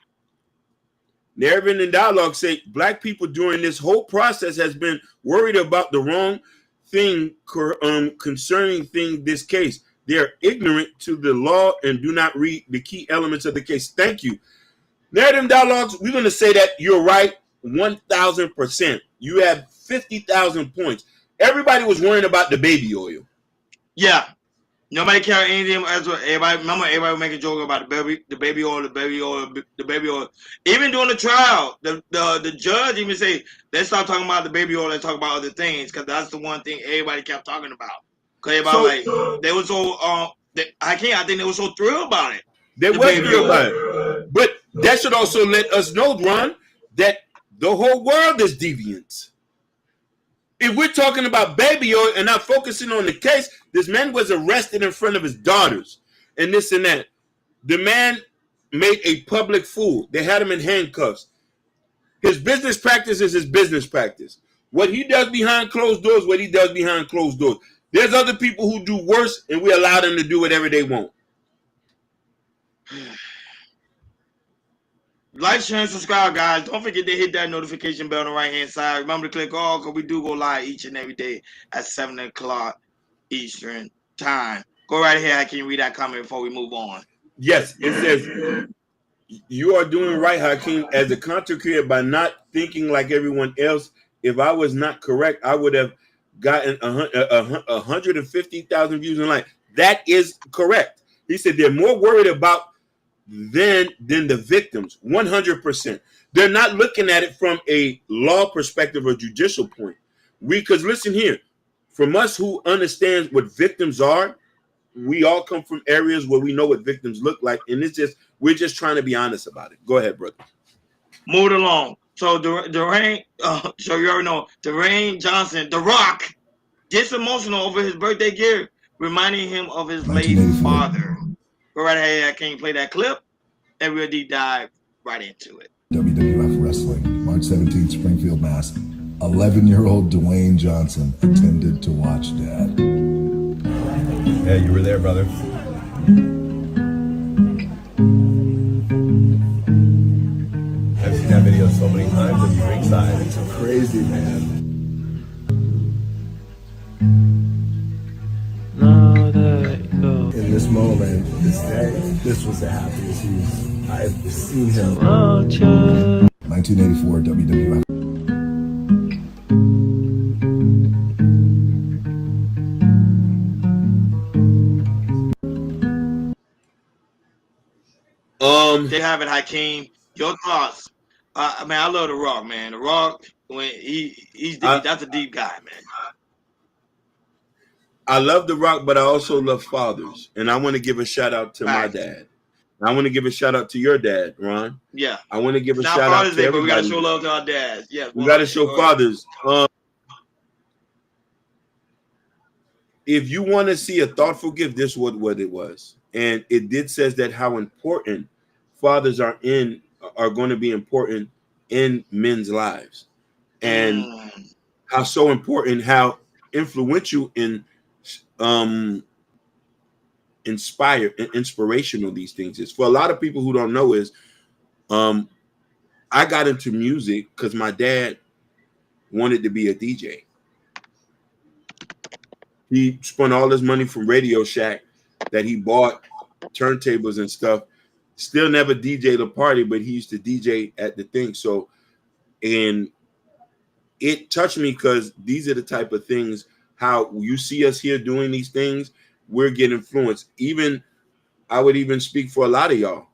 Narrative and Dialogue say black people during this whole process has been worried about the wrong thing concerning this case. They are ignorant to the law and do not read the key elements of the case. Thank you. Narrative and Dialogues, we're going to say that you're right 1,000%. You have 50,000 points. Everybody was worrying about the baby oil. Yeah. Nobody care anything as well. Everybody would make a joke about the baby oil. Even during the trial, the judge even say, let's stop talking about the baby oil, let's talk about other things, because that's the one thing everybody kept talking about. Because everybody they were so I think they were so thrilled about it. They were thrilled about it. But that should also let us know, Ron, that the whole world is deviant. If we're talking about baby oil and not focusing on the case, this man was arrested in front of his daughters and this and that. The man made a public fool. They had him in handcuffs. His business practice is his business practice. What he does behind closed doors, what he does behind closed doors. There's other people who do worse, and we allow them to do whatever they want. Like, share, and subscribe, guys. Don't forget to hit that notification bell on the right-hand side. Remember to click all, because we do go live each and every day at 7 o'clock Eastern time. Go right ahead. I can read that comment before we move on. Yes, it says, you are doing right, Hakeem, as a content creator by not thinking like everyone else. If I was not correct, I would have gotten 150,000 views in life. That is correct. He said they're more worried about than the victims. 100%. They're not looking at it from a law perspective or judicial point. Because listen here, from us who understands what victims are, we all come from areas where we know what victims look like, and we're just trying to be honest about it. Go ahead, brother. Move along. So Dwayne, so you already know, Dwayne Johnson, The Rock, gets emotional over his birthday gift, reminding him of his late father. Go right ahead. I can't play that clip, and we'll deep dive right into it. WWF Wrestling, March 17th, Springfield, Mass. 11-year-old Dwayne Johnson attended to watch Dad. Yeah, you were there, brother. I've seen that video so many times of you ringside. It's crazy, man. In this moment, this day, this was the happiest I've seen him. 1984 WWF. They have it, Hakeem. Your thoughts? Man, I love The Rock, man. The Rock, when that's a deep guy, man. I love The Rock, but I also love fathers, and I want to give a shout out to my dad. I want to give a shout out to your dad, Ron. Yeah. I want to give a Not shout Father's out to Day, everybody. but we got to show love to our dads. Yeah, we got to show fathers. If you want to see a thoughtful gift, this was what it was, and it did says that how important fathers are going to be important in men's lives, and how so important, how influential in inspirational these things is. For a lot of people who don't know is I got into music because my dad wanted to be a DJ. He spent all his money from Radio Shack that he bought turntables and stuff. Still never DJ'd a party, but he used to DJ at the thing. So, and it touched me because these are the type of things, how you see us here doing these things, we're getting influenced. Even, I would even speak for a lot of y'all,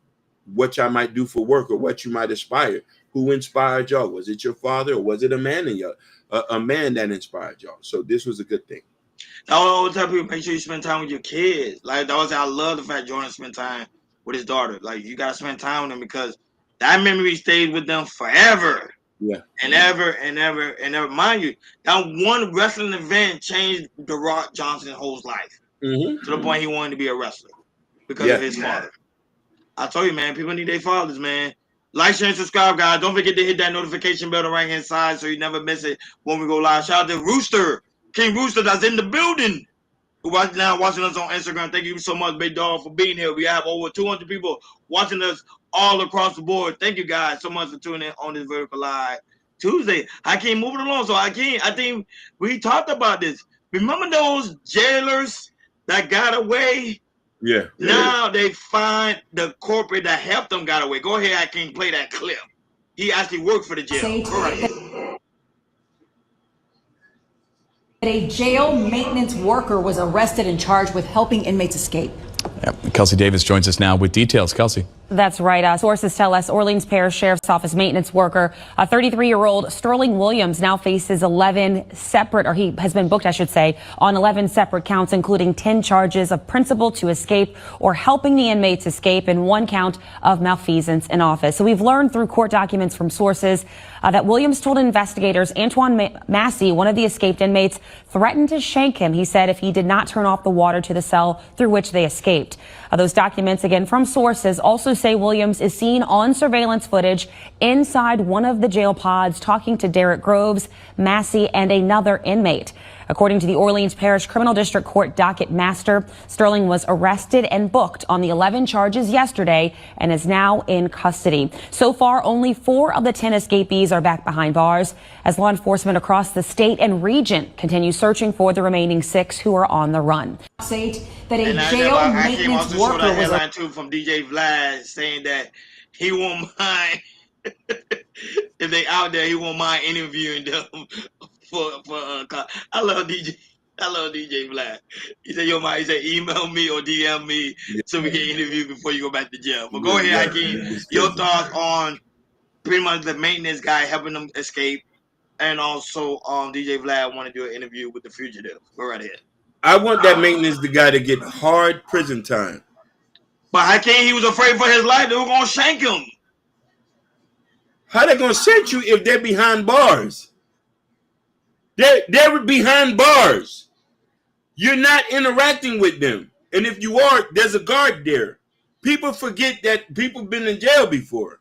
what y'all might do for work or what you might aspire. Who inspired y'all? Was it your father or was it a man in y'all? A man that inspired y'all. So this was a good thing. I always tell people, make sure you spend time with your kids. Like, that was, I love the fact Jordan spent time with his daughter. Like, you got to spend time with them because that memory stays with them forever. Yeah. And ever and ever and ever. Mind you, that one wrestling event changed The Rock Johnson's whole life. To the point he wanted to be a wrestler because of his father. I told you, man, people need their fathers, man. Like, share, and subscribe, guys. Don't forget to hit that notification bell on the right-hand side so you never miss it when we go live. Shout out to Rooster, King Rooster, that's in the building. Who now watching us on Instagram. Thank you so much, Big Dog, for being here. We have over 200 people watching us all across the board. Thank you guys so much for tuning in on this Vertical Live Tuesday. I can't move it along, so I think we talked about this. Remember those jailers that got away? Yeah. Now they find the corporate that helped them got away. Go ahead, I can play that clip. He actually worked for the jail. Go right ahead. A jail maintenance worker was arrested and charged with helping inmates escape. Kelsey Davis joins us now with details. Kelsey. That's right. Sources tell us Orleans Parish Sheriff's Office maintenance worker, a 33-year-old Sterling Williams, now faces 11 separate, or he has been booked, I should say, on 11 separate counts, including 10 charges of principal to escape or helping the inmates escape, and 1 count of malfeasance in office. So we've learned through court documents from sources that Williams told investigators Antoine Massey, one of the escaped inmates, threatened to shank him, he said, if he did not turn off the water to the cell through which they escaped. Those documents, again from sources, also say Williams is seen on surveillance footage inside one of the jail pods talking to Derek Groves, Massey, and another inmate. According to the Orleans Parish Criminal District Court docket master, Sterling was arrested and booked on the 11 charges yesterday and is now in custody. So far, only 4 of the 10 escapees are back behind bars as law enforcement across the state and region continue searching for the remaining 6 who are on the run. State that a jail maintenance worker was headline too from DJ Vlad saying that he won't mind if they out there. He won't mind interviewing them for I love DJ Vlad. He said, "Yo, man," he said, "Email me or DM me so we can interview before you go back to jail." But go ahead, Hakeem. Your thoughts on pretty much the maintenance guy helping them escape, and also DJ Vlad want to do an interview with the fugitive. Go right ahead. I want that maintenance the guy to get hard prison time. But Hakeem, he was afraid for his life. They were gonna shank him. How they gonna shank you if they're behind bars? They're behind bars. You're not interacting with them. And if you are, there's a guard there. People forget that people have been in jail before.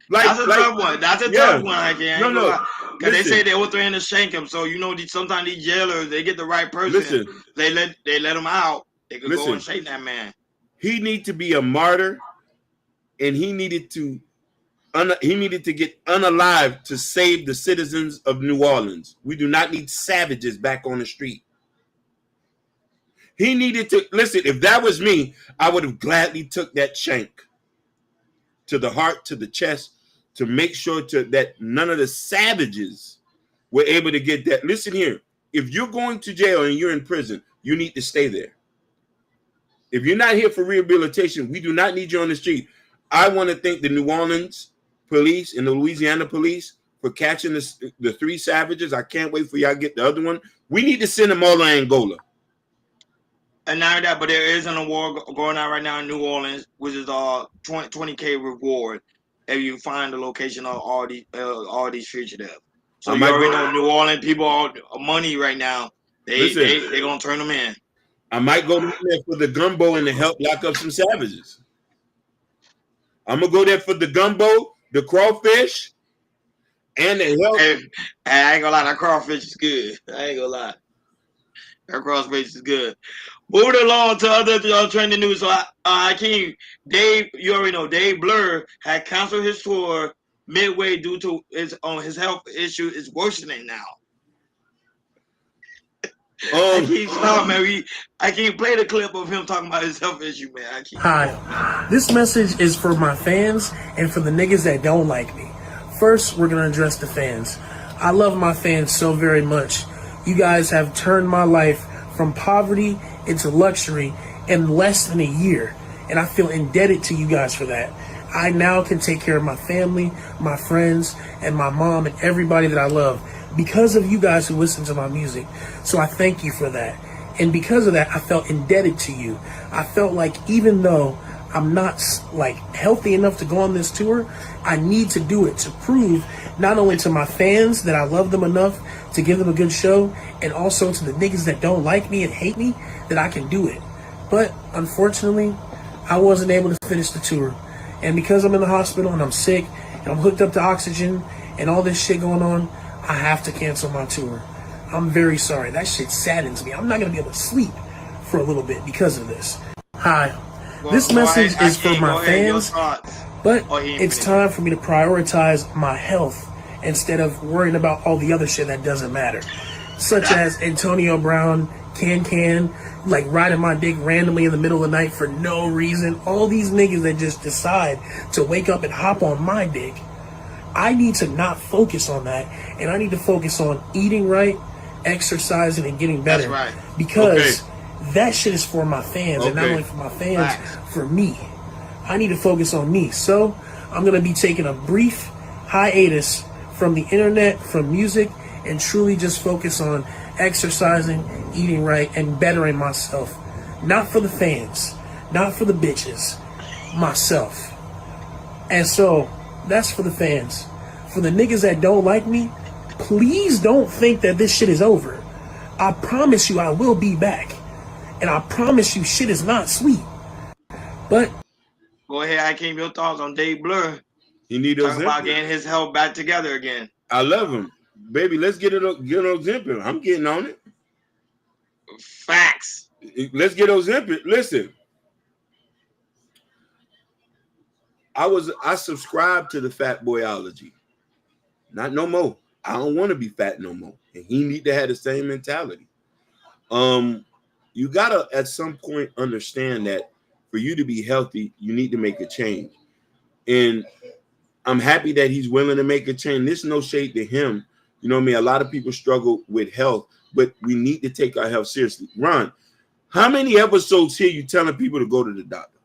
That's a tough one. That's a tough one, I can't. No. Because they say they were threatening to shank him. So, sometimes these jailers, they get the right person. They let him out. They could go and shake that man. He needed to be a martyr, and he needed to get unalive to save the citizens of New Orleans. We do not need savages back on the street. He needed to listen. If that was me, I would have gladly took that shank to the heart, to the chest, to make sure that none of the savages were able to get that. Listen here. If you're going to jail and you're in prison, you need to stay there. If you're not here for rehabilitation, we do not need you on the street. I want to thank the New Orleans police and the Louisiana police for catching the 3 savages. I can't wait for y'all to get the other one. We need to send them all to Angola. And not that, but there is an award going on right now in New Orleans, which is a $20K reward if you find the location of all these fugitives. So you already know New Orleans people are money right now. They're gonna turn them in. I might go there for the gumbo and to help lock up some savages. I'm gonna go there for the gumbo, the crawfish, and the help. Hey, I ain't gonna lie, that crawfish is good. I ain't gonna lie. That crawfish is good. Moving along to other trending news. So, Hakeem, you already know, Dave Blur had canceled his tour midway due to his health issue is worsening now. Stop, man. I can't play the clip of him talking about his health issue, man. Hi, this message is for my fans and for the niggas that don't like me. First, we're gonna address the fans. I love my fans so very much. You guys have turned my life from poverty into luxury in less than a year, and I feel indebted to you guys for that. I now can take care of my family, my friends, and my mom and everybody that I love because of you guys who listen to my music. So I thank you for that. And because of that, I felt indebted to you. I felt like even though I'm not healthy enough to go on this tour, I need to do it to prove not only to my fans that I love them enough to give them a good show, and also to the niggas that don't like me and hate me that I can do it. But unfortunately, I wasn't able to finish the tour. And because I'm in the hospital and I'm sick and I'm hooked up to oxygen and all this shit going on, I have to cancel my tour. I'm very sorry. That shit saddens me. I'm not going to be able to sleep for a little bit because of this. Hi. This message is for my fans, but it's time for me to prioritize my health instead of worrying about all the other shit that doesn't matter. Such as Antonio Brown, Can, like riding my dick randomly in the middle of the night for no reason. All these niggas that just decide to wake up and hop on my dick. I need to not focus on that, and I need to focus on eating right, exercising and getting better. That's right. Because that shit is for my fans, and not only for my fans, for me. I need to focus on me. So I'm gonna be taking a brief hiatus from the internet, from music, and truly just focus on exercising, eating right, and bettering myself. Not for the fans, not for the bitches, myself. And so that's for the fans. For the niggas that don't like me, please don't think that this shit is over. I promise you I will be back. And I promise you shit is not sweet. But go ahead, Hakeem, your thoughts on Dave Blur. He need talking about getting his health back together again. I love him. Baby, let's get Ozempic. I'm getting on it. Facts. Let's get Ozempic. Listen. I subscribed to the fat boyology. Not no more. I don't want to be fat no more. And he need to have the same mentality. You gotta at some point understand that for you to be healthy, you need to make a change. And I'm happy that he's willing to make a change. There's no shade to him. You know what I mean? A lot of people struggle with health, but we need to take our health seriously. Ron, how many episodes here you telling people to go to the doctor?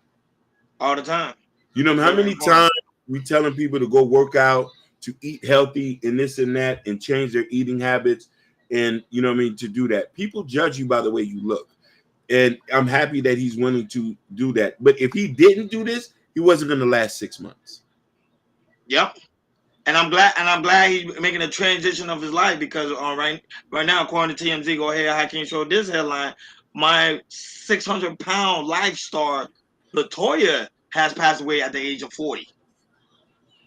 All the time. You know how many times we telling people to go work out, to eat healthy and this and that, and change their eating habits, and you know what I mean, to do that. People judge you by the way you look. And I'm happy that he's willing to do that. But if he didn't do this, he wasn't going to last 6 months. Yep. And I'm glad he's making a transition of his life because right now, according to TMZ, go ahead, Hakeem showed this headline. My 600-pound life star, LaToya, has passed away at the age of 40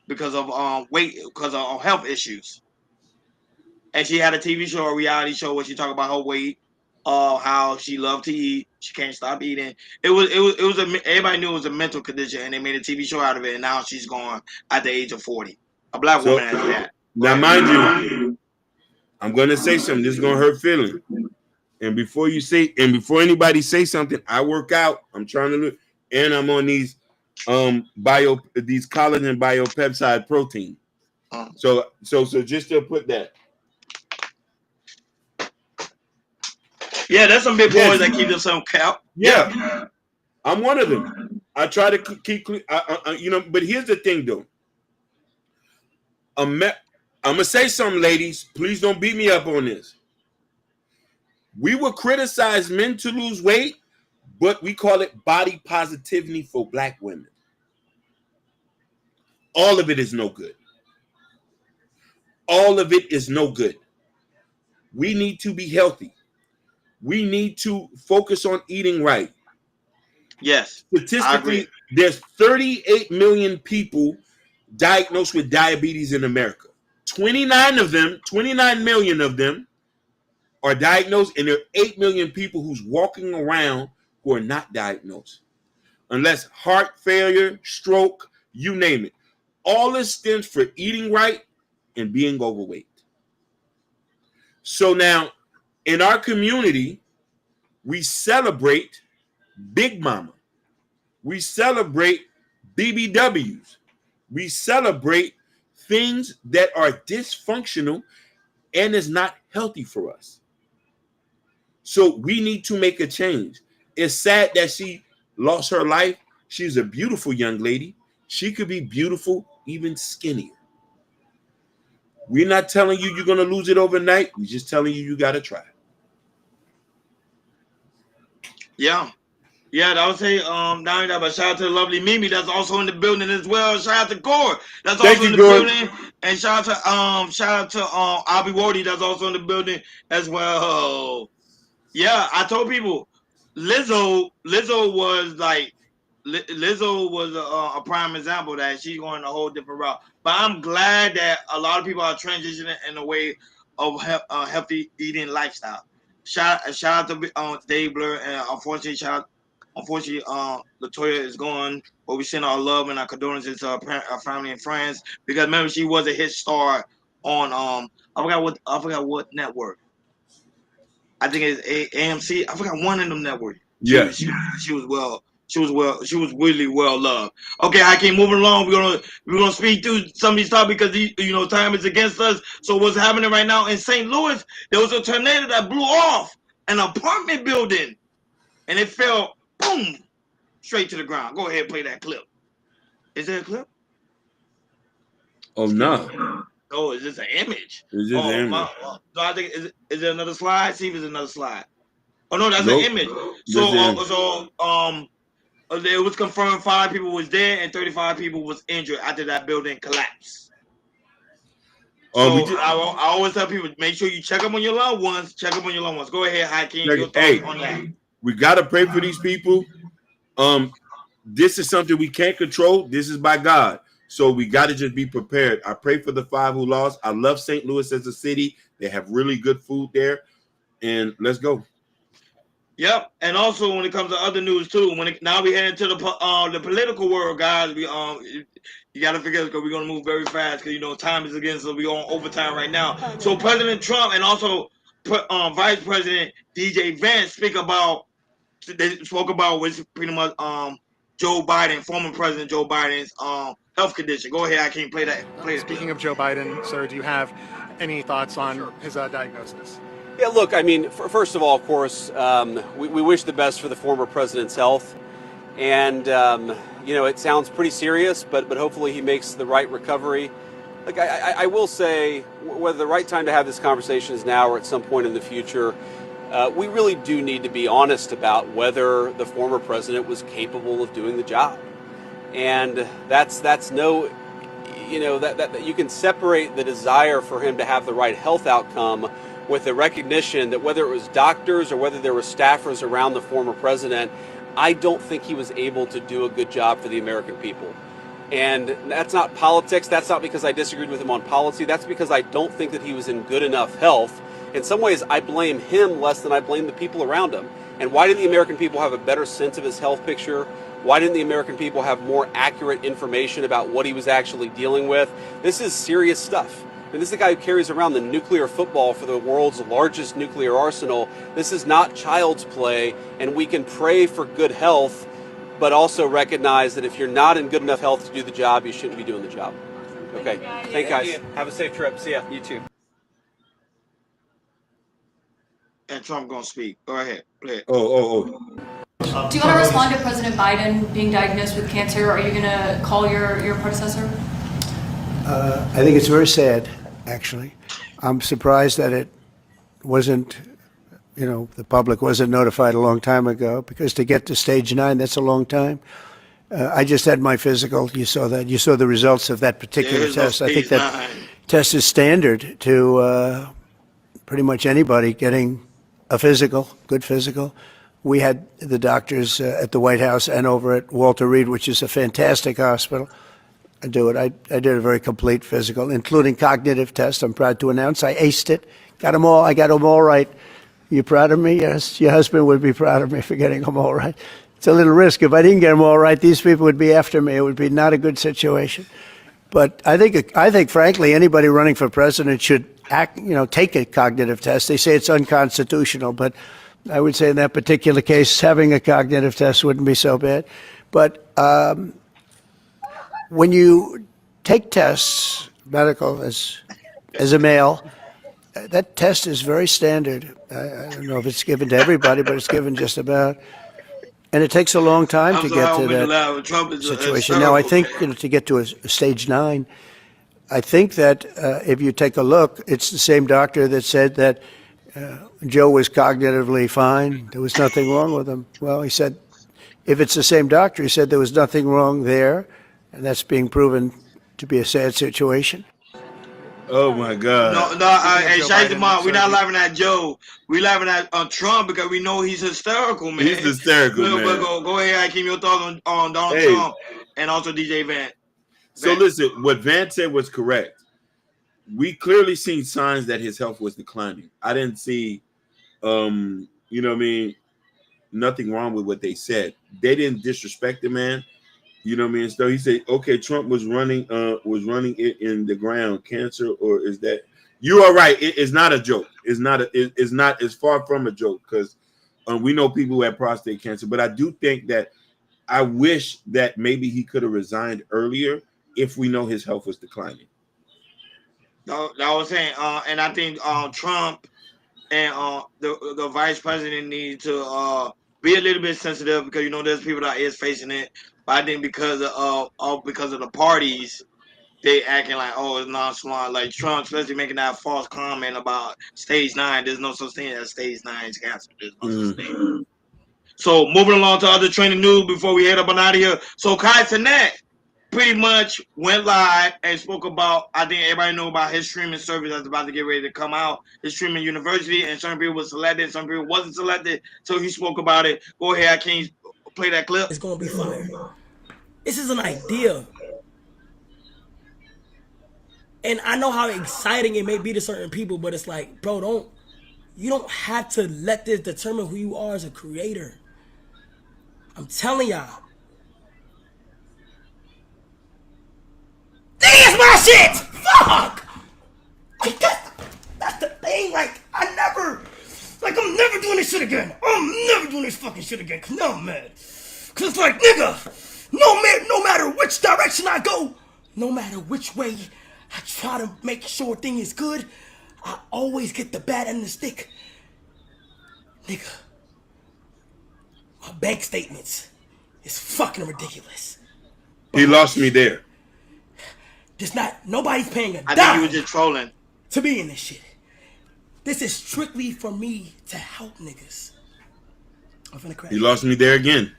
because of because of health issues. And she had a TV show, a reality show, where she talked about her weight, how she loved to eat, she can't stop eating. Everybody knew it was a mental condition, and they made a TV show out of it. And now she's gone at the age of 40. A black woman at that. Now, mind you, I'm gonna say something. This is gonna hurt feelings. And before anybody say something, I work out. I'm trying to look, and I'm on these these collagen biopeptide protein. So just to put that. Yeah, there's some big boys that keep themselves count. Yeah, I'm one of them. I try to keep, but here's the thing, though. I'm gonna say something, ladies. Please don't beat me up on this. We will criticize men to lose weight, but we call it body positivity for black women. All of it is no good. All of it is no good. We need to be healthy. We need to focus on eating right. Yes. Statistically, there's 38 million people diagnosed with diabetes in America. 29 million of them are diagnosed, and there are 8 million people who's walking around who are not diagnosed. Unless heart failure, stroke, you name it. All this stems for eating right and being overweight. So now, in our community, we celebrate Big Mama. We celebrate BBWs. We celebrate things that are dysfunctional and is not healthy for us. So we need to make a change. It's sad that she lost her life. She's a beautiful young lady. She could be beautiful, even skinnier. We're not telling you you're going to lose it overnight. We're just telling you got to try. Yeah. Yeah, I would say not only that, but shout out to the lovely Mimi that's also in the building as well. Shout out to Gore that's also in the building. And shout out to Abi Wardy that's also in the building as well. Yeah, I told people Lizzo was a prime example that she's going a whole different route. But I'm glad that a lot of people are transitioning in a way of healthy eating lifestyle. Shout out to Dave Blur, and unfortunately, LaToya is gone. But we send our love and our condolences to our family and friends because remember she was a hit star on I forgot what network. I think it's AMC. I forgot one of them networks. She was She was really well loved. Okay, Hakeem, moving along. We're gonna speak through some of these topics because time is against us. So what's happening right now in St. Louis? There was a tornado that blew off an apartment building, and it fell boom straight to the ground. Go ahead, play that clip. Is there a clip? Oh no. Oh, is this an image? It's just an image. So I think is there another slide? See if there's another slide. Oh no, that's Nope. an image. So it was confirmed 5 people was dead and 35 people was injured after that building collapsed. I always tell people, make sure you check up on your loved ones. Check up on your loved ones. Go ahead, Hakeem. Your thoughts on that. We gotta pray for these people. This is something we can't control. This is by God. So we got to just be prepared. I pray for the 5 who lost. I love St. Louis as a city. They have really good food there. And let's go. Yep. And also when it comes to other news too, now we head into the political world, guys. We you got to figure because we're going to move very fast because time is against us. We're on overtime right now. So President Trump and also Vice President DJ Vance spoke about which pretty much Joe Biden, former President Joe Biden's health condition. Go ahead, I can't play that. Speaking of Joe Biden, sir, do you have any thoughts on his diagnosis? Yeah, look, I mean, first of all, of course, we wish the best for the former president's health. And, it sounds pretty serious, but hopefully he makes the right recovery. Look, I will say, whether the right time to have this conversation is now or at some point in the future, we really do need to be honest about whether the former president was capable of doing the job. And that's no, that you can separate the desire for him to have the right health outcome with the recognition that whether it was doctors or whether there were staffers around the former president, I don't think he was able to do a good job for the American people. And that's not politics. That's not because I disagreed with him on policy. That's because I don't think that he was in good enough health. In some ways, I blame him less than I blame the people around him. And why didn't the American people have a better sense of his health picture? Why didn't the American people have more accurate information about what he was actually dealing with? This is serious stuff. I mean, this is the guy who carries around the nuclear football for the world's largest nuclear arsenal. This is not child's play, and we can pray for good health, but also recognize that if you're not in good enough health to do the job, you shouldn't be doing the job. Okay. Thank you, guys. Have a safe trip. See ya. You too. And Trump gonna speak. Go ahead. Play it. Do you want to respond to President Biden being diagnosed with cancer? Are you going to call your predecessor? I think it's very sad, actually. I'm surprised that it wasn't, the public wasn't notified a long time ago, because to get to stage 9, that's a long time. I just had my physical. You saw that. You saw the results of that particular test. I think that test is standard to pretty much anybody getting a physical, good physical. We had the doctors at the White House and over at Walter Reed, which is a fantastic hospital, do it. I did a very complete physical, including cognitive tests. I'm proud to announce I aced it. Got them all. I got them all right. You proud of me? Yes. Your husband would be proud of me for getting them all right. It's a little risk. If I didn't get them all right, these people would be after me. It would be not a good situation. But I think, frankly, anybody running for president should take a cognitive test. They say it's unconstitutional, but I would say in that particular case, having a cognitive test wouldn't be so bad. But when you take tests, medical, as a male, that test is very standard. I don't know if it's given to everybody, but it's given just about. And it takes a long time to get to that situation. Now, I think to get to a stage 9, I think that if you take a look, it's the same doctor that said that Joe was cognitively fine. There was nothing wrong with him. Well, he said, if it's the same doctor, he said there was nothing wrong there, and that's being proven to be a sad situation. Oh my God! Hey, Shazamon, we're not laughing at Joe. We're laughing at Trump because we know he's hysterical, man. He's hysterical, man. Go ahead, I keep your thoughts on Donald Trump and also DJ Vance. So listen, what Vance said was correct. We clearly seen signs that his health was declining. I didn't see, nothing wrong with what they said. They didn't disrespect the man. You know what I mean? So he said, okay, Trump was running it in the ground. Cancer, or is that you are right? It's not a joke. It's far from a joke, because we know people who have prostate cancer. But I do think that I wish that maybe he could have resigned earlier if we know his health was declining. That was saying, and I think Trump and the vice president need to be a little bit sensitive, because there's people that is facing it. But I think because of the parties, they acting like, oh, it's nonchalant. Like Trump, especially making that false comment about stage 9. There's no such thing as stage 9 cancer. There's no such thing. So moving along to other trending news before we head up and out of here. So Kai Cenat pretty much went live and spoke about, I think everybody know about his streaming service that's about to get ready to come out, his streaming university, and some people were selected, some people wasn't selected. So he spoke about it. Go ahead, can you play that clip? It's gonna be fire. This is an idea. And I know how exciting it may be to certain people, but it's like, bro, you don't have to let this determine who you are as a creator. I'm telling y'all. That's my shit! Fuck! Like, that's the thing, like, I'm never doing this shit again. I'm never doing this fucking shit again, cause now I'm mad. Cause it's like, nigga, no matter which direction I go, no matter which way I try to make sure thing is good, I always get the bad end of the stick. Nigga, my bank statements is fucking ridiculous. He lost me there. Nobody's paying a dime. I think you were just trolling. To be in this shit. This is strictly for me to help niggas. I'm finna crash. He lost me there again.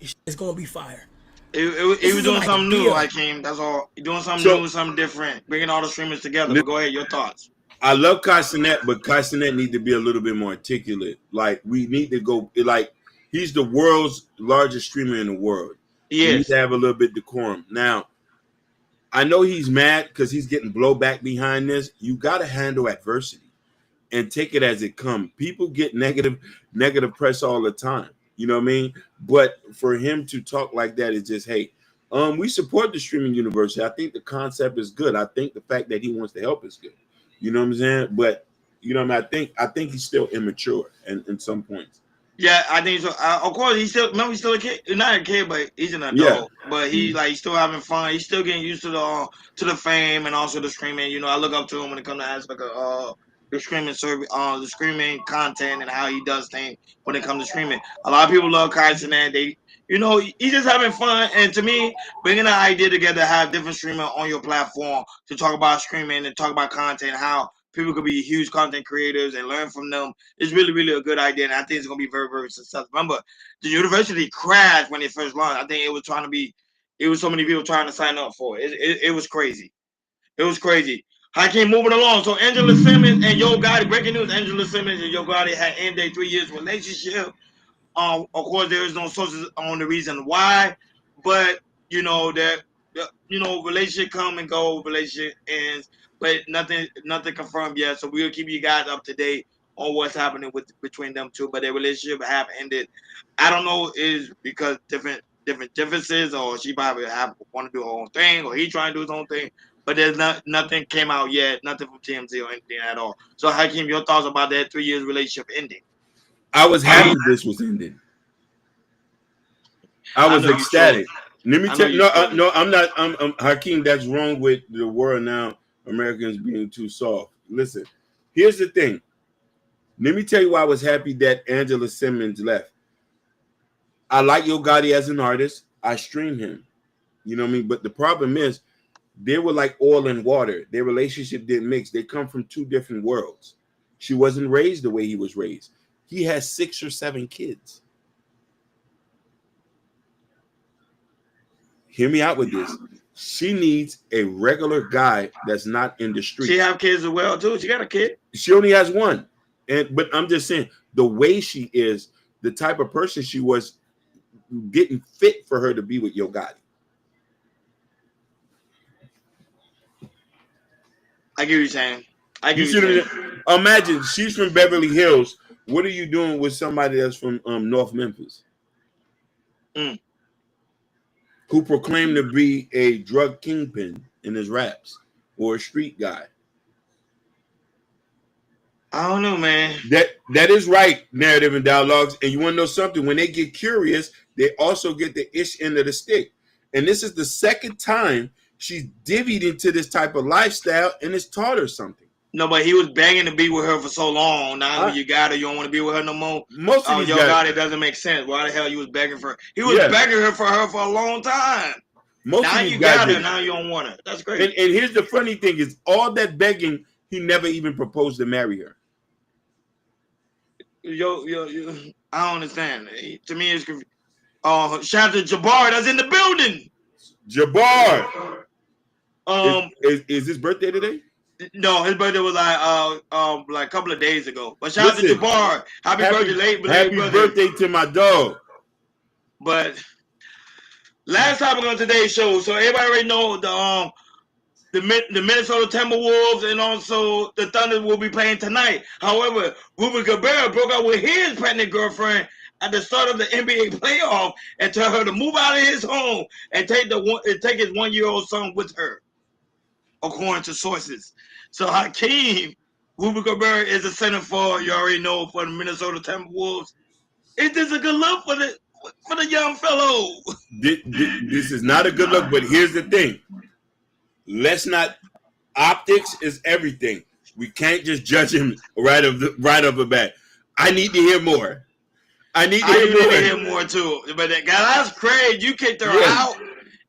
It's gonna be fire. He was doing something new, Hakeem. That's all. He's doing something new, something different, bringing all the streamers together. But go ahead, your thoughts. I love Kai Cenat, but Kai Cenat need to be a little bit more articulate. Like, we need to go, like, he's the world's largest streamer in the world. He needs to have a little bit decorum. Now, I know he's mad because he's getting blowback behind this. You got to handle adversity and take it as it comes. People get negative press all the time. You know what I mean? But for him to talk like that is just, hey, we support the streaming university. I think the concept is good. I think the fact that he wants to help is good. You know what I'm saying? But you know what I mean? I think he's still immature in some points. Yeah, I think so. Of course, he's still a kid. Not a kid, but he's an adult. Yeah. But he's still having fun. He's still getting used to the fame and also the streaming. I look up to him when it comes to aspect of the streaming service, the streaming content, and how he does things when it comes to streaming. A lot of people love Kai Cenat. He's just having fun. And to me, bringing an idea together to have different streamers on your platform to talk about streaming and talk about content, how people could be huge content creators and learn from them, is really, really a good idea. And I think it's going to be very, very successful. Remember, the university crashed when it first launched. I think it was so many people trying to sign up for it. It was crazy. It was crazy. Hakeem, moving along. So Angela Simmons and Yo Gotti, breaking news, Angela Simmons and Yo Gotti had ended a 3 years relationship. Of course, there is no sources on the reason why, but relationship come and go, relationship ends, but nothing confirmed yet. So we'll keep you guys up to date on what's happening between them two. But their relationship have ended. I don't know, is because different differences, or she probably want to do her own thing, or he trying to do his own thing. But there's nothing came out yet, nothing from TMZ or anything at all. So Hakeem, your thoughts about that 3 years relationship ending? I was happy this was ended. I was ecstatic. Let me tell you. No, I'm not. I'm Hakeem. That's wrong with the world now. Americans being too soft. Listen, here's the thing. Let me tell you why I was happy that Angela Simmons left. I like Yo Gotti as an artist. I stream him. You know what I mean? But the problem is, they were like oil and water. Their relationship didn't mix. They come from two different worlds. She wasn't raised the way he was raised. He has 6 or 7 kids. Hear me out with this. She needs a regular guy that's not in the street. She have kids as well too. She got a kid. She only has one. But I'm just saying, the way she is, the type of person she was, didn't fit for her to be with Yo Gotti. I get what you're saying. Imagine she's from Beverly Hills. What are you doing with somebody that's from North Memphis? Who proclaimed to be a drug kingpin in his raps or a street guy? I don't know, man. That is right, narrative and dialogues. And you want to know something? When they get curious, they also get the ish end of the stick. And this is the second time she's divvied into this type of lifestyle, and it's taught her something. No, but he was begging to be with her for so long. Now you got her, you don't want to be with her no more. Most of these yo, guys, God, it doesn't make sense. Why the hell you was begging for her? He was begging her for a long time. Most now of these you guys got her, did. now you don't want her. That's great. And here's the funny thing is all that begging, he never even proposed to marry her. Yo, I don't understand. To me, it's confusing. Shout out to Jabbar that's in the building. Jabbar. Is his birthday today? No, his birthday was like a couple of days ago. But shout out to Jabbar. Happy birthday, late happy birthday to my dog. But last topic on today's show, so everybody already know the Minnesota Timberwolves and also the Thunder will be playing tonight. However, Ruben Gobert broke up with his pregnant girlfriend at the start of the NBA playoff and tell her to move out of his home and take his 1-year-old son with her, according to sources. So Hakeem, Ruben Gobert is a center for, you already know, for the Minnesota Timberwolves. Is this a good look for the young fellow? This is not a good look, but here's the thing. Optics is everything. We can't just judge him right off the bat. I need to hear more. I need to hear more too. But that's crazy. You kicked her out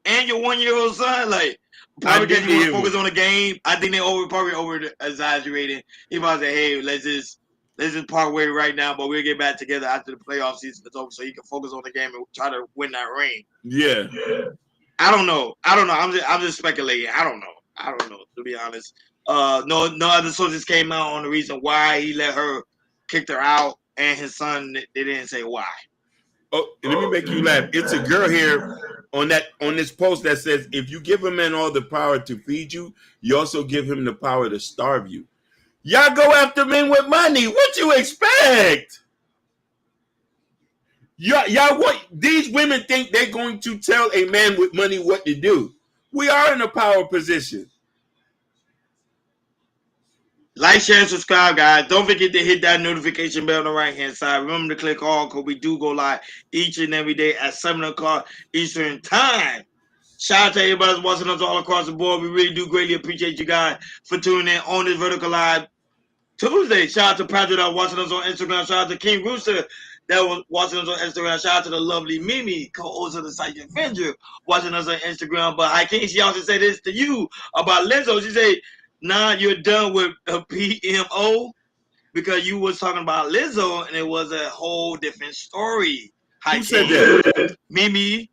and your 1-year-old son. Like, probably because you want to focus on the game. I think they probably over exaggerating. He probably said, "Hey, let's just part way right now, but we'll get back together after the playoff season is over, so you can focus on the game and try to win that ring." Yeah. I don't know. I'm just speculating. I don't know, to be honest. No other sources came out on the reason why he let her kicked her out and his son. They didn't say why. Oh, let me make you laugh. It's a girl here on this post that says, if you give a man all the power to feed you, you also give him the power to starve you. Y'all go after men with money. What you expect? Y'all what? These women think they're going to tell a man with money what to do. We are in a power position. Like, share, and subscribe, guys. Don't forget to hit that notification bell on the right-hand side. Remember to click all, because we do go live each and every day at 7 o'clock Eastern Time. Shout out to everybody that's watching us all across the board. We really do greatly appreciate you guys for tuning in on this Vertical Live Tuesday. Shout out to Patrick that watching us on Instagram. Shout out to King Rooster that was watching us on Instagram. Shout out to the lovely Mimi, co-host of the site Avenger, watching us on Instagram. But Hakeem, she also said this to you about Lizzo. She said, "Nah, you're done with a PMO because you was talking about Lizzo and it was a whole different story." Who said that? Mimi,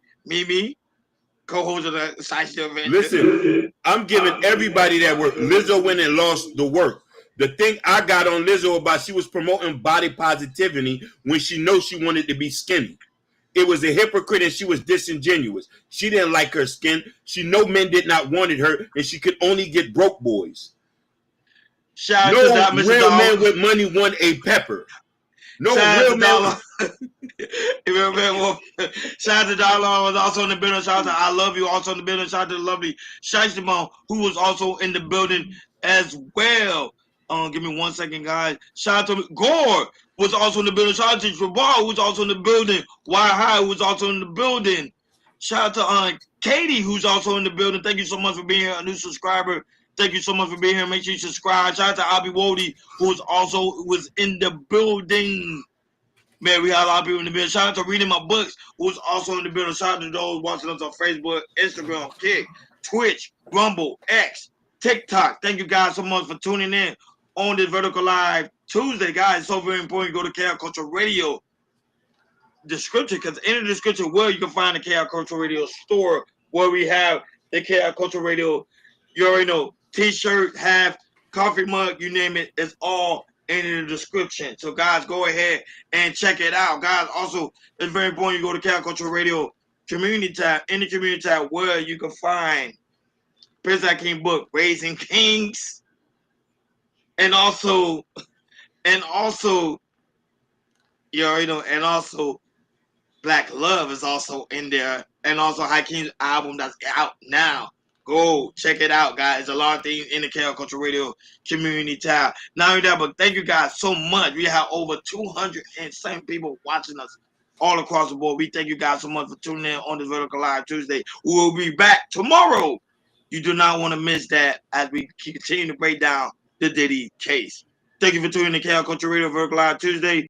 co-host of the site Avenger. Listen, I'm giving everybody that work. Lizzo went and lost the work. The thing I got on Lizzo about, she was promoting body positivity when she knows she wanted to be skinny. It was a hypocrite and she was disingenuous. She didn't like her skin. She know men did not wanted her and she could only get broke boys. Shout no out to real man with money want a pepper. No real man. Shout out to Dollar was also in the building. Shout out to I Love You also in the building. Shout out to the lovely Shiestamon who was also in the building as well. Give me 1 second, guys. Shout out to Gore was also in the building. Shout out to Jabbar who was also in the building. Why High who was also in the building. Shout out to Katie who's also in the building. Thank you so much for being here, a new subscriber. Thank you so much for being here. Make sure you subscribe. Shout out to Abi Wody who was in the building. Man, we had a lot of people in the building. Shout out to Reading My Books, who's also in the building. Shout out to those watching us on Facebook, Instagram, Kick, Twitch, Rumble, X, TikTok. Thank you guys so much for tuning in on this Vertical Live Tuesday. Guys, it's so very important you go to Chaos Culture Radio description, because in the description where you can find the Chaos Culture Radio store, where we have the Chaos Culture Radio, you already know, t-shirt, hat, coffee mug, you name it, it's all in the description. So guys, go ahead and check it out. Guys, also, it's very important you go to Chaos Culture Radio community tab, in the community tab where you can find Prince King book, Raising Kings, and also, you already know, and also Black Love is also in there, and also Hakim's album that's out now. Go check it out, guys. There's a lot of things in the KL Culture Radio community tab. Not only that, but thank you guys so much. We have over 207 people watching us all across the board. We thank you guys so much for tuning in on this Vertical Live Tuesday. We will be back tomorrow. You do not want to miss that as we continue to break down the Diddy case. Thank you for tuning in to KL Culture Radio Vertical Live Tuesday.